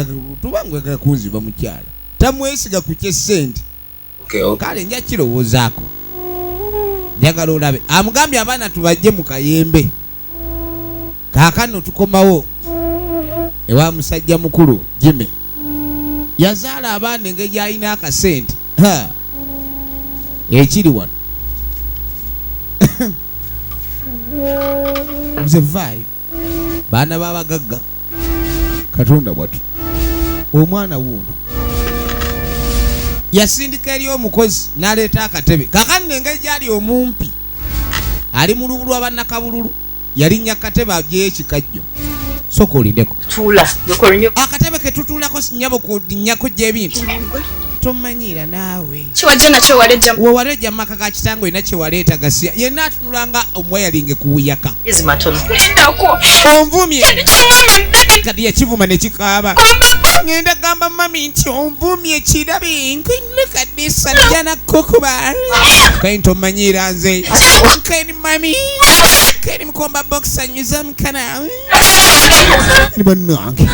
bwo.
Tubanga oyagala kunziba mukyala. Tamwesiga ku ky'essente. Kale nja kirowoozaako. Njagala olabe. Amugambye abaana tubajje mu kayembe. Kaakano tukomawo. Ewa musajja mukulu Jimmy. Yazaala abaana engeri gy'alina akasente. Ekiri wano. Nze vaayo. Baana b'abagagga. Katonda bwatu. Omwana wuuno. Yasindika eri omukozi n'aleeta akatebe. Kaakano engeri gy'ali omumpi. Ali mu lubu lwa bannakabululu. Yalinnya katebe aggyeyo ekikajjo. Soka olindeko.
Tula.
Akatebe ke tutuulako sinyabo kulinnyako gy'ebintu. Tomanyiira naawe.
Kiwajja nakyo waleja.
Wewaleja maka ga kitango ina kye waleeta gasiya. Yenna atunulanga omwayalinge kuwuyaka.
Yezi matono.
Ndako.
Onvumye. Kati yakivuma ne kikaaba. Ngenda gamba mami nti onvumye kirabe nkwinnukadde sajjana kukuba. Kaini tomanyiira nze. Kaini mami. Kaini mukomba box anyuza mukana. Ni bannange.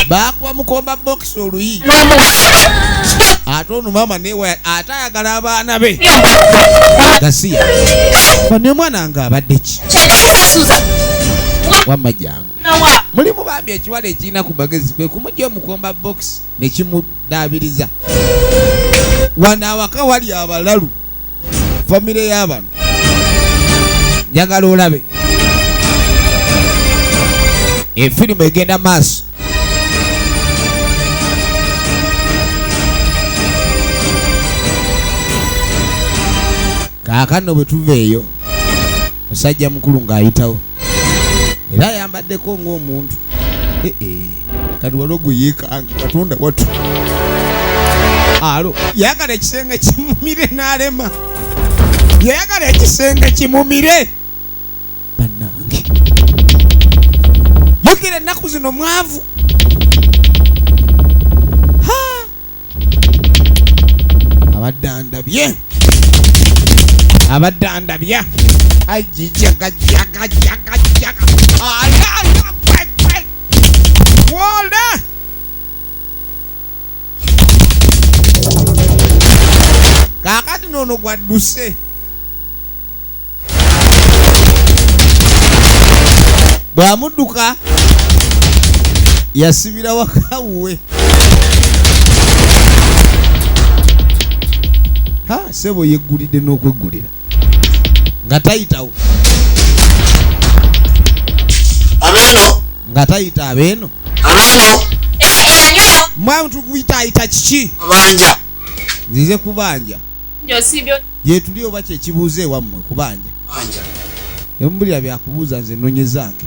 Bakuba mukomba box oluyi. Ate ono mama newe ate ayagala abaana be. Gasiya. Bano mwana nga abadde ki? Wamma jangu. Mulimu bambi ekiwala ekirina ku magezi kwe kumujja omukomba box ne kimudaabiriza. Wano awaka wali abalalu. Famire y'abano. Njagala olabe. Efirimu egenda maaso. kaakano bwe tuveeyo musajja mukulu ng'ayitawo era ayambaddeko ng'omuntu kati waliwo gwe yeekanga katonda watu alo yayagala ekisenge kimumire n'alema yayagala ekisenge kimumire bannange yogera ennaku zino mwavu abadandabye ajijagajagajagajaga wola kakati nono gwadduse bw'amudduka yasibira wakawuwe sebo yeggulidde n'okweggulira nga tayitawo
abeeno
nga tayita abeeno mwamuntu kuyitaayita kiki
abanja
nzize kubanja
Josibyo
yetuli oba kyekibuuza ewammwe kubanja embulira byakubuuza nze nonyezange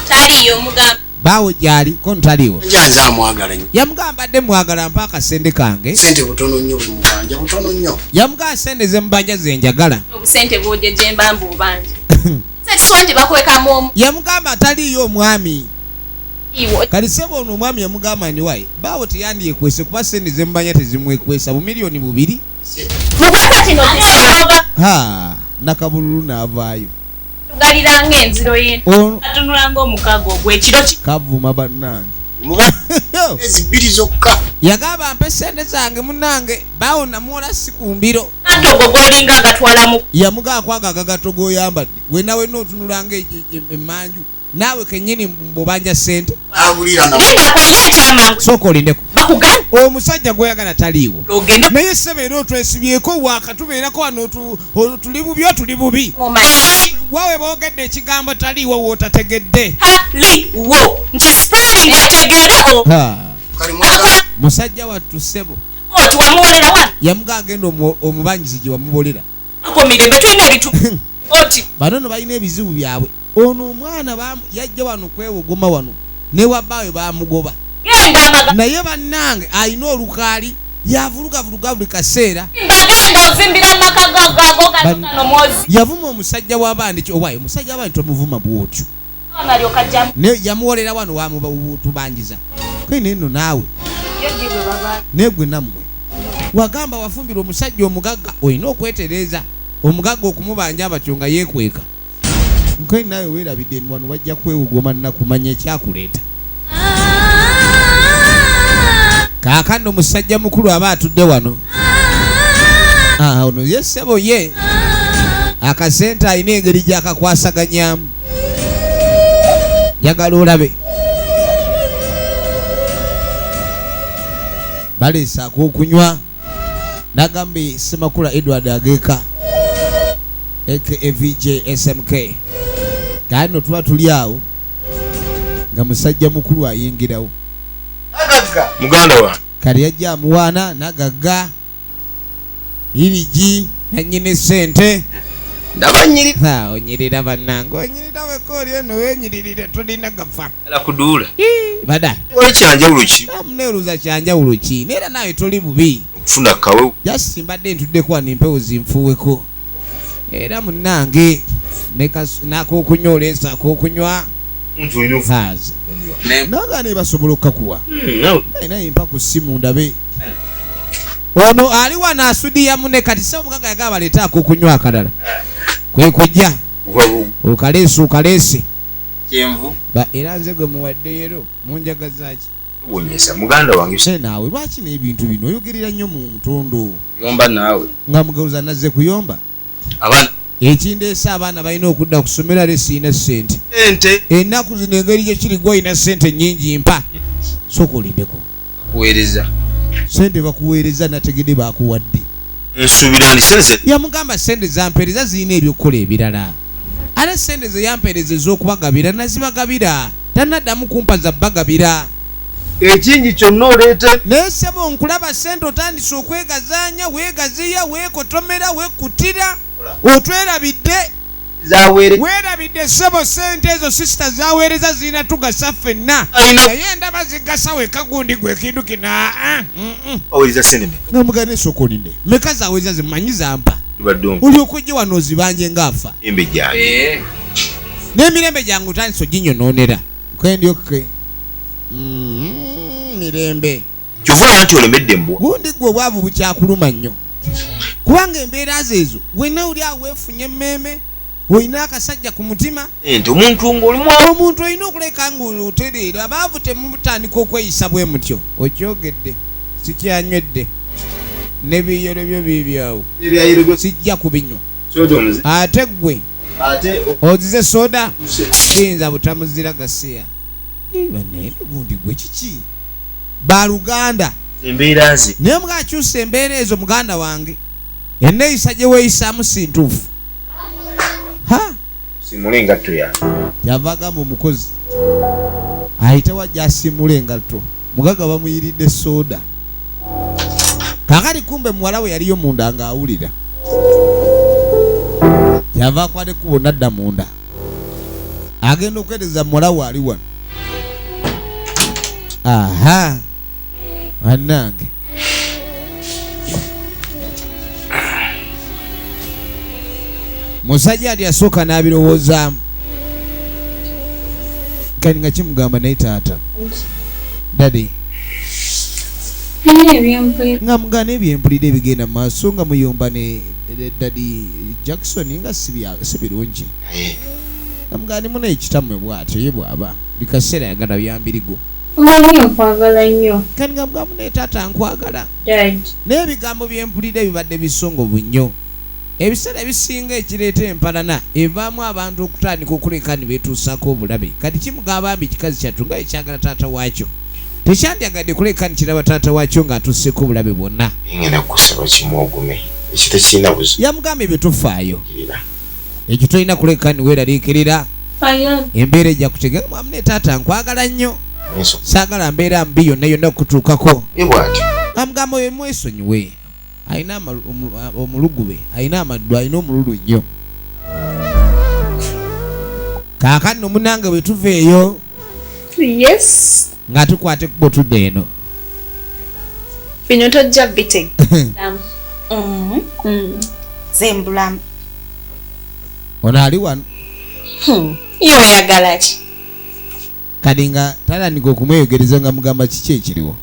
taliyo omugamba
baawo gyali ko ntaliwo
njanza amwagala nnyo
yamugamba dde mwagala mpa akasente kange
sente butono nnyo buli mubanja butono nnyo
yamugamba sente ze mubanja ze njagala
obusente bwojje gye mbamba obanja sente bakwekamu
yamugamba taliyo omwami
iwo
kali sebo ono omwami yamugamba ni wayi baawo teyandyekwese kuba sente ze mubanja tezimwekwesa bumiliyoni 2
mugwaka kino kisoboka
nakabululu n'avaayo
tugalira ng'enziro y'ento atunula ng'omukago gw'ekiro
kavuma bannange
ezi 2 zokka
yagamba mpe sente zange munnange baawo namuwola si ku mbiro
atogo golinga agatwalamu
yamugamba kwaga agagato oyambadde we nawe nootunula ng'emmanju naawe kennyini mbobanja sente
nendako ye ekyamangu
sooka olindeko
bakugana
omusajja gw'oyagala taliiwo
ogenda
naye ssebe era otwesibyeko waaka tubeerako wano tuli bubi tuli bubi wawe boogedde ekigambo taliiwo wootategedde
taliwo nti spelling etegeereko
musajja wattu ssebo
oti wamuwolera wa
yamuga agenda omubangizi gye wamubolera
akomirembe tulina ebitu oti
bano no balina ebizibu byabwe ono omwana yajja wano kwewogoma wano ne wabbaawe baamugoba naye bannange alina olukaali yavulugavuluga buli kaseera
ngagenda ozimbira maka gagago galukano mwozi
yavuma omusajja w'abandi owaye omusajja w'abandi tomuvuma bwotyo ne yamuwolera wano wamutubanjiza kene nno naawe negwe nammwe wagamba wafumbira omusajja omugagga olina okwetereeza omugagga okumubanja abatyo nga yeekweka nkwe nawe weerabidde wano wajja kwewogoma nnakumanya ekyakuleeta kaakano musajja mukulu aba atudde wano ono ye ssebo ye akasente alina engeri gy'akakwasaganyamu njagala olabe baleesa ak'okunywa nagamba Semakula Edward Ageeka aka VJ SMK kano tuba tuli awo nga musajja mukulu ayingirawo
muganda wa
kali yajja amuwaana nagagga irigi nanyine sente
ndabanyirira
onyirira bannange onyirira wekooli eno wenyiririre tulina gafa
ala kuduula
bada
wali kyanjawulo ki
amuneeruza kyanjawulo ki neera nawe toli bubi
okufuna kawe
jasi mbadde ntuddeko wano empewo zinfuweko era munnange nak'okunywa oleesa ak'okunywa nagane basobola okukakuwa naye mpa ku ssimu ndabe ono ali wano asudiya mune kati sebo mugaga yagaba baleeta ak'okunywa akalala kwe kujja okaleese
kyenvu
era nze gwe muwaddeero munjagazaaki
wonyesa muganda wange
naawe lwaki n'ebintu bino oyogerera nnyo mu ntondo
yomba naawe
nga mugaluza nazze kuyomba
abaana
ekindeesa abaana balina okudda ku ssomero ale siina ssente
ente
ennaku zino engeri gye kiri gwolina ssente nnyingi mpa sooka olindeko
kuweereza
ssente bakuweereza nategedde baakuwadde
nsuubira ndi sente
yamugamba ssente zampeereza zirina ebyokukola ebirala ate ssente ze yampeereza ez'okubagabira nazibagabira tannaddamu kumpa za bagabira
ekingi kyonna oleete.
Nesebo nkulaba sente otandise okwegazanya, weegaziya, weekotomera, weekutira, otwerabidde. Weerabidde sebo sente ezo sisita zaweereza zirina tugasa ffenna. Naye ndaba zigasa weka gundi gwe kintu kina.
Owuliriza sente meka?
Namugane sokolinde. Meka zaweereza zimanyi zampa. Oli okujja wano ozibanje ngaafa.
Embe gyange.
N'emirembe gyange otandise oginyonoonera. Nkendyoke. Mirembe.
Kyova nti olemedde embwa.
Gundi gwe obwavu bukyakuluma nnyo. Kubanga embeera zeezo wenna oli awo weefunye emmeeme. Oyina akasajja ku mutima
nti omuntu ng'olimu
omuntu olina okuleka ng'otereera abaavu temutandika okweyisa bwe mutyo okyogedde sikyanywedde n'ebiyero byo biibyawo sijja kubinywa ate gwe ozize soda kiyinza butamuzira gaseya banaye gundi gwe kiki baluganda
embeera ze
naye mwakyusa embeera ezo muganda wange enneeyisa gye weeyisaamu si ntuufu.
Simule engatto ya.
Yavaga mu mukozi. Ayita wajja asimule engatto. Mugaga bamuyiridde soda. Kakati kumbe muwala we yaliyo munda nga awulira. Yava kwade kubo nadda munda. Agenda okwereza muwala we ali wano. Aha. Anange. Musajja ati asooka n'abirowoozaamu. Kati nga kimugamba naye taata. Dadi. Nga mugana ebyempulira ebigenda mu maaso nga muyomba ne Dadi Jackson nga si birungi. Nga mugana muna ekitammwe bw'atyo ye bw'aba. Buli kaseera ayagala byambirigo.
Nkwagala nnyo.
Kati nga mugamba naye taata nkwagala.
Dad.
N'ebigambo byempulira ebibadde bisongovu nnyo. Ebiseera ebisinga ekireeta empalana evaamu abantu okutandika okuleka ne beetuusaako obulabe. Kati kimugamba mbi kikazi kyattu nga ekyagala taata waakyo. Tekyandyagadde kuleka nikiraba taata waakyo ng'atuuseeko obulabe bwonna.
Ngenda kusaba kimwogume. Ekyo tekirina buzibu.
Yamugamba ebyo tofaayo. Ekyo tolina kuleka ni weeraliikirira. Embeera ejja kutegeka mwamu ne taata nkwagala nnyo. Saagala mbeera mbi yonna yonna okutuukako. Amugamba we mwesonyiwe. Aina omulugube aina amaddu aina omululu nnyo. Kaakati omunange bwe tuveeyo.
Yes.
Nga tukwate kubo tudde eno.
Bino tojja bite.
Zembulamu.
Ono ali wano.
Iyo oyagala ki?
Kati nga talandika okumweyogereza nga mugamba kiki ekiriwo.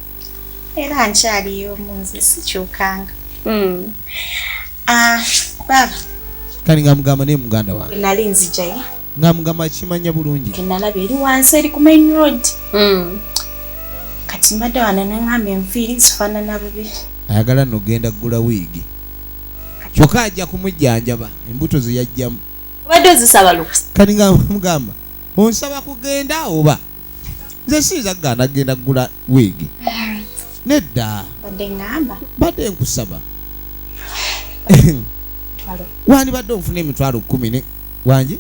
Era nkyaliyo munze sikyukanga. Baba.
Kati nga mugamba naye muganda wange.
Nali nzijayo.
Nga mugamba kimanya bulungi.
Kenalaba eri wansi eri ku main road. Kati mbadde wano neŋŋamba enviiri zifaanana bubi.
Ayagala n'ogenda kugula wiigi. Kyokka ajja kumujjanjaba embuto ze yajjamu.
Obadde ozisaba lukusa.
Kati nga mugamba onsaba kugenda oba nze siyinza kugenda kugenda kugula wiigi. Nedda.
Badde ngamba.
Badde nkusaba. Wandibadde onfuna emitwalo 10 ne wangi?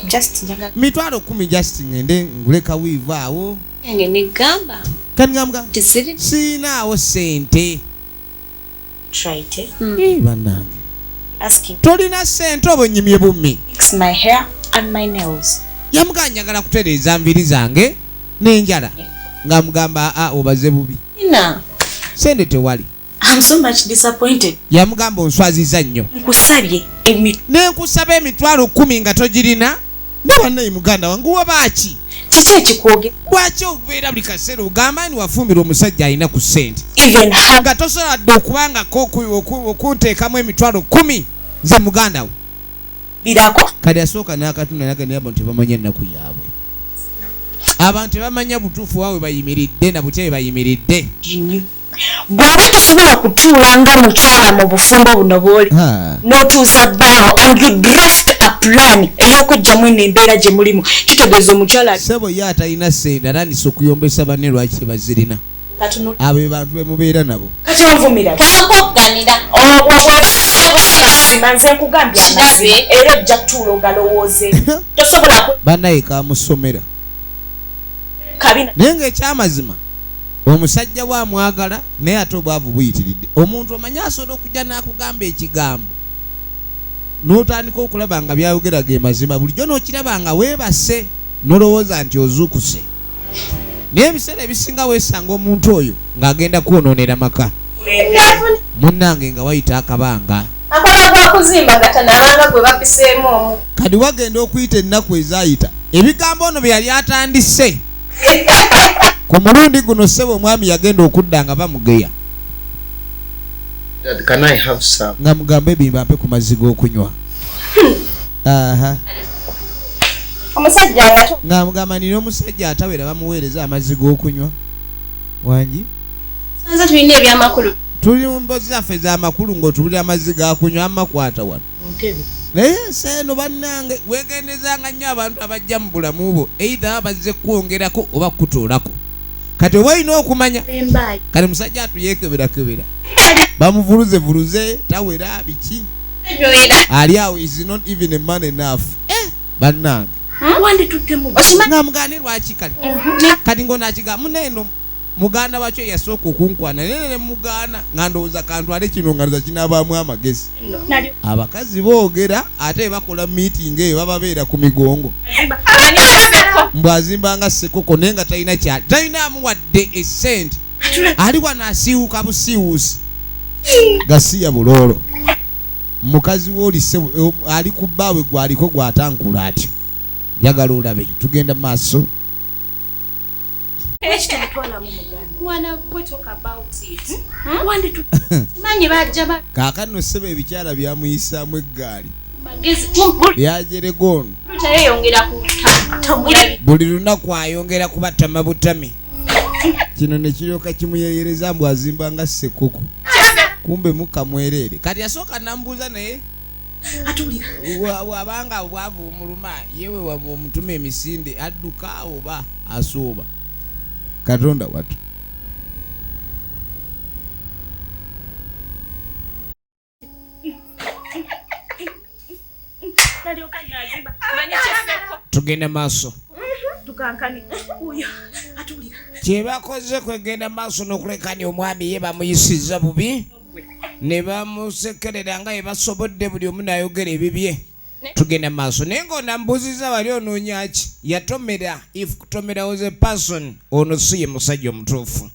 Just njaga.
Mitwalo 10 just ngende nguleka wiiva awo.
Enge negamba.
Kati nga
Tisiri.
siinaawo sente.
Try it.
Bannange.
Asking.
Tolina sente oba onyimye bummi.
Fix my hair and my nails.
Yamuga njagala kutereeza nviri zange n'enjala. Nga mugamba obaze bubi.
Ina.
Sente tewali.
I'm so much disappointed.
Yamugamba onswaziza nnyo.
Nkusabye
Nenkusaba emitwalo 10 nga togirina. Ne wannaye muganda wange wabaaki.
Kiki ekikwoge?
Lwaki okubeera buli kaseera ogamba ni wafumbira omusajja alina ku ssente.
Even
nga tosobola dde okubangako okunteekamu emitwalo 10 nze muganda wo.
Birako.
Kati asooka n'akatunda naga naye abantu tebamanya ennaku yaabwe. Abantu tebamanya butuufu waawe bayimiridde na butya bayimiridde.
Bw'oba tosobola kutuula nga mukyala mu bufumbo buno bw'oli n'otuusa bbaawo and you draft a plan ey'okugyamu eno embeera gye mulimu kitegeeza omukyala
ssebo ye atalina sente atandise okuyombesa banne lwaki tebazirina. Abo be bantu be mubeera nabo.
Kati onvumira
Takokkanira.
mazima nze nkugambye amazima era ojja kutuula ogalowooze tosobola
bannaye kamusomera.
kabina
naye ekyamazima omusajja bwamwagala naye ate obwavu buyitiridde. Omuntu omanyi asobola okujja n'akugamba ekigambo n'otandika okulaba nga byayogera ge mazima, bulijjo n'okiraba nga weebase n'olowooza nti ozuukuse, naye ebiseera ebisinga weesanga omuntu oyo ng'agenda kwonoonera maka munnange nga wayita akabanga
akola gwakuzimba nga tanabanga gwe bapiseemu omu
kati wagenda okuyita ennaku ezaayita ebigambo ono bye yali atandise ku mulundi guno ssebo omwami yagenda okudda nga bamugeya nga mugamba ebimba mpe ku mazzi g'okunywa.
omusajja
nga mugamba nina omusajja atawera bamuweereza amazzi g'okunywa wangi
sanza tulina ebyamakulu
tuli mu mbozi zaffe z'amakulu ng'otubulira amazzi gakunywa amakwata wano naye seeno bannange weegendezanga nnyo abantu abajja mu bulamu bwo eitha bazze kwongerako oba kutuulako. Kati oba olina okumanya kati musajja atuyeekeberakebera bamuvuluze tawera biki ali awo is not even a man enough. Bannange nga mugane lwaki kale kati ngonakiga muneeno muganda wakyo yasooka okunkwana nene mugana nga ndowooza kantwale kino nga ndoza kinaabaamu amagezi. Abakazi boogera ate bakola meeting eyo bababeera ku migongo mbwazimbanga sekoko naye nga talina kyali talinaamu wadde esente ali wano asiiwuka busiiwuusi gasiya buloolo mukazi woolise ali ku bbaawe gwaliko gwatankula atyo njagala olabe tugenda maaso. Kaakano ssebo ebikyala byamuyisaamu eggaali byajeregono buli lunaku ayongera kubatama butami. Kino ne kiryoka kimuyeyereza mbu azimba nga ssekoko kumbe mukamwerere. Kati yasooka nambuuza naye wabanga obwavu omuluma yewe omutuma emisinde adduka oba asooba Katonda watu. Tugenda maaso kyebakoze kwegenda maaso n'okulekanya omwami ye bamuyisizza bubi ne bamusekerera nga yebasobodde buli omu n'ayogera ebibye. Tugenda maaso naye ng'onambuuziza wali onoonya ki yatomera if kutomera was a person ono si ye musajja omutuufu.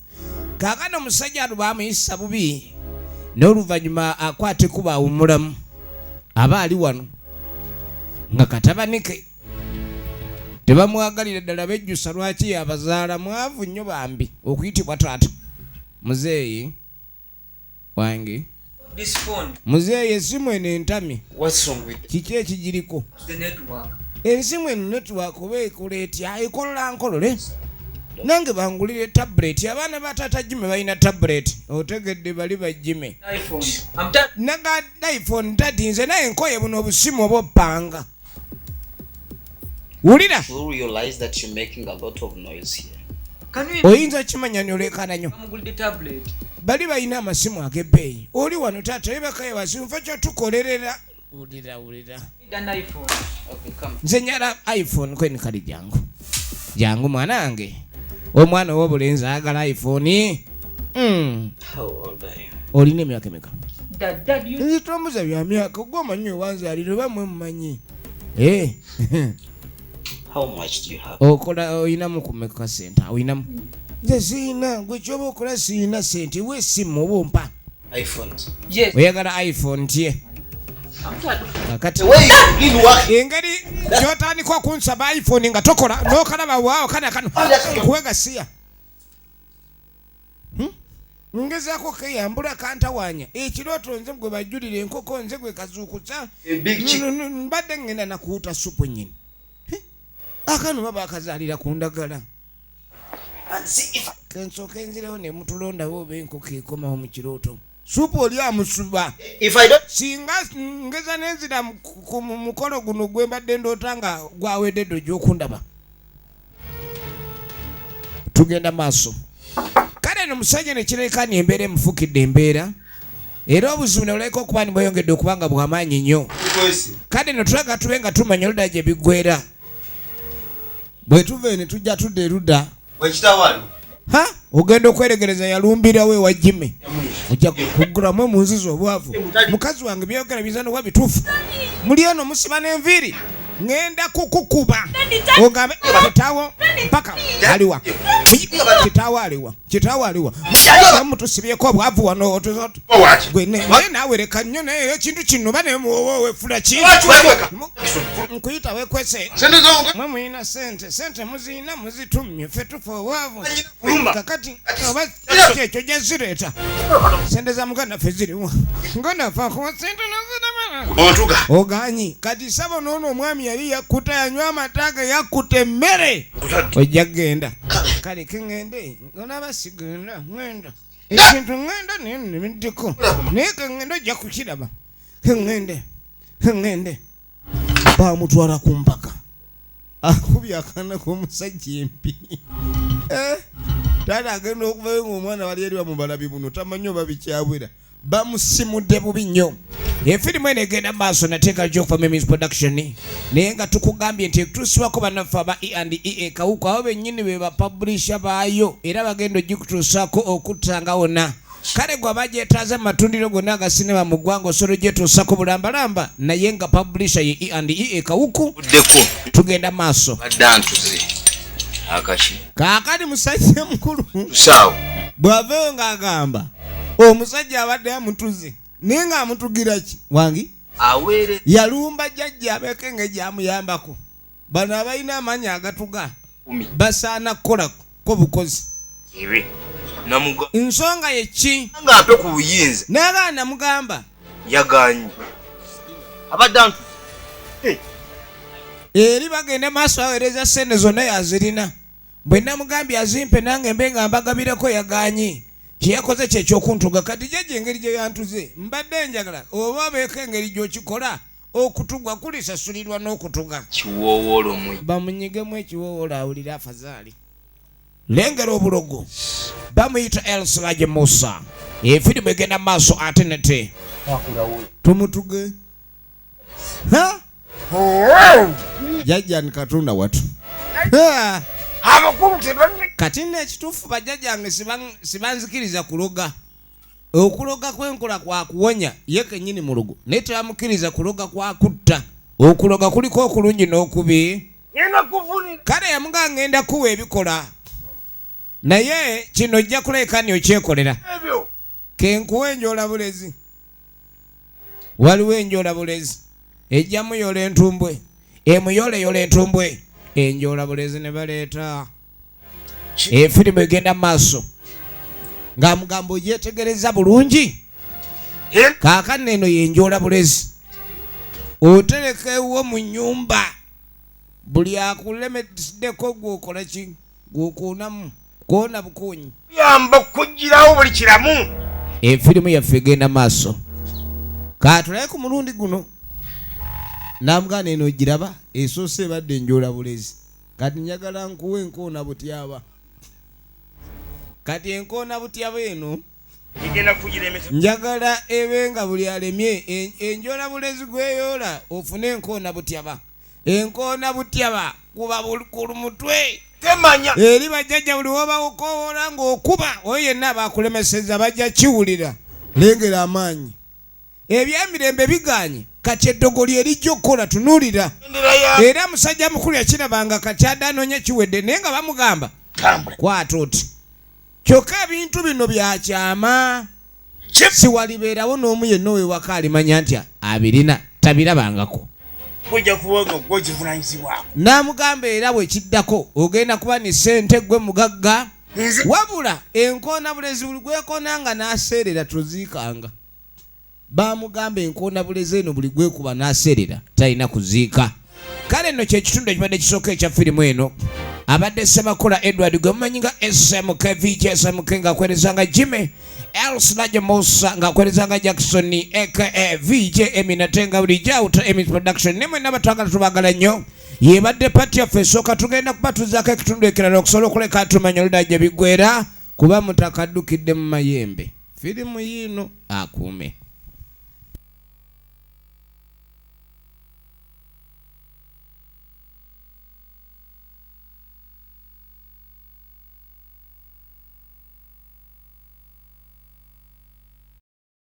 Kaakano omusajja alo baamuyisa bubi n'oluvannyuma akwate kuba awummulamu aba ali wano nga katabanike tebamwagalira ddala bejjusa lwaki yabazaala mwavu nnyo bambi okuyitibwa taata. Muzeeyi wange muzeeyi esimu eno entami kiki ekigiriko ensimu eno network oba ekola etya ekolola nkolole nange bangulire tablet abaana ba taata Jimmy balina tablet otegedde bali ba Jimmy naga iPhone tatinze naye nkoye buno obusimu oba oppanga wulira oyinza kimanya nyolekana nnyo bali balina amasimu ag'ebbeeyi oli wano taata yebakaye basimu fe kyotukolerera wulira nze nyala iPhone kweni kali jangu mwanange omwana ow'obulenzi ayagala iPhone. Olina emyaka emeka? Nze tombuza bya myaka gw'omanyi ewanzaalira oba mwe mumanyi. Okola oyinamu kumeka sente oyinamu? Nze siina gwe kyoba okola siina sente we simu oba ompa oyagala iPhone tye kakati engeri gyotandika okunsaba iPhone nga tokola n'okalaba waawo kano kuwega siya ngezaako keyambula kantawanya ekirooto nze gwe bajjulira enkoko nze gwe kazuukusa mbadde ngenda nakuuta supu nyini akano baba akazaalira ku ndagala kensooka enzirewo ne mutulondawo oba enkoko ekomawo mu kirooto supu oli amusuba singa ngeza nenzira ku mukolo guno gwe mbadde ndoota nga gwawedde ddo gy'okundaba. Tugenda maaso kale no musajja ne kirekani embeera emufukidde embeera era obuzibu ne buleka okuba ni bweyongedde okubanga bw'amaanyi nnyo. Kale no tulaga tube nga tumanya oludda gye biggwera bwe tuve ne tujja tudda erudda
Wekitawali.
Ha? Ogenda okweregereza yalumbira we wajime. Ojja kugulamu mu nzizo obwavu. Mukazi wange byogera bizano wa bitufu. Muli eno musiba n'enviri. Ngenda kukukuba. Ogambe kitawo mpaka aliwa. Kitawo aliwa. Mutu sibyeko obwavu wano otuzoto. Gwe nawe leka nnyo naye ekintu kino bane muwowe fula ki. Nkuyita wekwese. Mwe muyina sente muzina muzitumye ffe tufa obwavu. Kakati oba ekyo gye zireeta. Sente za muganda ffe ziriwa. Ngona fa ko sente nazina.
Otuga.
Oganyi kati sabo nono omwami yali yakuta yanywa amataga yakute mmere. Ojja genda. Kale kengende ngona basigenda ngenda. Ekintu ngenda nindiko. Neka ngenda ojja kukiraba. Kengende. Bamutwala ku mpaka. Akubya akana k'omusajja empi. Tata agenda okuvayo ng'omwana wali eri bamubalabi buno tamanyi oba bikyabwera. Bamusimudde bubi nnyo. Efirimu eno egenda maaso nateeka Joke for Emmy's production naye nga tukugambye nti ekutuusibwako bannaffe aba E&E Kawuku abo bennyini be bapublisha baayo era bagenda ogikutuusaako okutta wonna. Kale gwe abagyetaaza mu matundiro gonna aga sinema mu ggwanga osobola ogyetuusako bulambalamba naye nga publisha ye E&E Kawuku tugenda maaso. Kaakati musajja mukulu bw'aveeyo ng'agamba omusajja abadde amutuze naye ng'amutugira ki wangi yalumba jjajja abeeko nga gyamuyambako bano abalina amaanyi agatuga basaana kukolako bukozi nsonga ye ki
ng'ate ku buyinza
n'abaana namugamba
yaganyi abadde antuze
eri bagenda maaso aweereza sente zonna yazirina bwe namugambye azimpe nange mbe nga mbagabireko yaganyi kiyakoze kyekyokuntuga kati jjajja engeri gye yantuze mbadde njagala oba abeeko engeri gy'okikola okutugwa kulisasulirwa n'okutuga
kiwoowolo mwe
bamunyigemu ekiwoowolo awulira afazaali lengera obulogo bamuyita Elslage Musa efirimu egenda maaso ate nete tumutuge jjajja ni Katonda watu kati n'ekituufu bajjajjange sibanzikiriza kuloga okuloga kw'enkola kwa kuwonya ye kennyini mu lugo naye tebamukiriza kuloga kwa kutta okuloga kuliko okulungi n'okubi kale yamuga ngenda kuwa ebikola naye kino ojja kulekani okyekolera kenkuwa enjoola bulezi waliwo enjoola bulezi ejja muyola entumbwe emuyoleyola entumbwe enjoola bulezi ne baleeta efirimu egenda maaso ng'amugambo ogyetegereza bulungi kaakano eno yenjoola bulezi otereka ewo mu nnyumba buli akulemeddeko gwokola ki gwokuunamu kwona bukunyi
yamba okugirawo buli kiramu
efirimu yaffe egenda maaso kaatulaye ku mulundi guno namugana eno ogiraba esoose ebadde enjoola bulezi kati njagala nkuwa enkoona butyaba kati enkoona butyaba eno njagala ebe nga buli alemye enjoola bulezi gweyoola ofune enkoona butyaba enkoona butyaba kuba ku mutwe
temanya
eri bajjajja buli wobawokoola ng'okuba oyo yenna abakulemeseza bajja kiwulira lengera amaanyi ebyemirembe biganye kati eddogoli erijja okukola tunuulira era musajja mukulu yakirabanga kati adde anoonya kiwedde naye nga bamugamba kwata oti kyokka ebintu bino byakyama siwalibeerawo n'omu yenna ow'ewaka alimanya nti abirina tabirabangako
kujja kuwanga gw'okivunanyizibwako
n'amugamba era bwekiddako ogenda kuba ni ssente gwe mugagga wabula enkoona bulezi buli gwekoona nga n'aseerera tuziikanga bamugamba enkoona bulezi eno buli gwekuba n'aseerera talina kuziika kale nno kyekitundu ekibadde kisooka ekya firimu eno abadde Ssebakola Edward gwe mumanyi nga SMK VJ SMK ng'akwerezanga Jimmy Elslage Musa ng'akwerezanga Jackson aka VJ Emmy natenga bulijjo awuta Emmy's production ne mwenna batwagala tubagala nnyo yebadde pati yaffe esooka tugenda kubatuuzaako ekitundu ekirala okusobola okuleka tumanya oludajja biggwera kuba mutakaddukidde mu mayembe firimu yiino akuume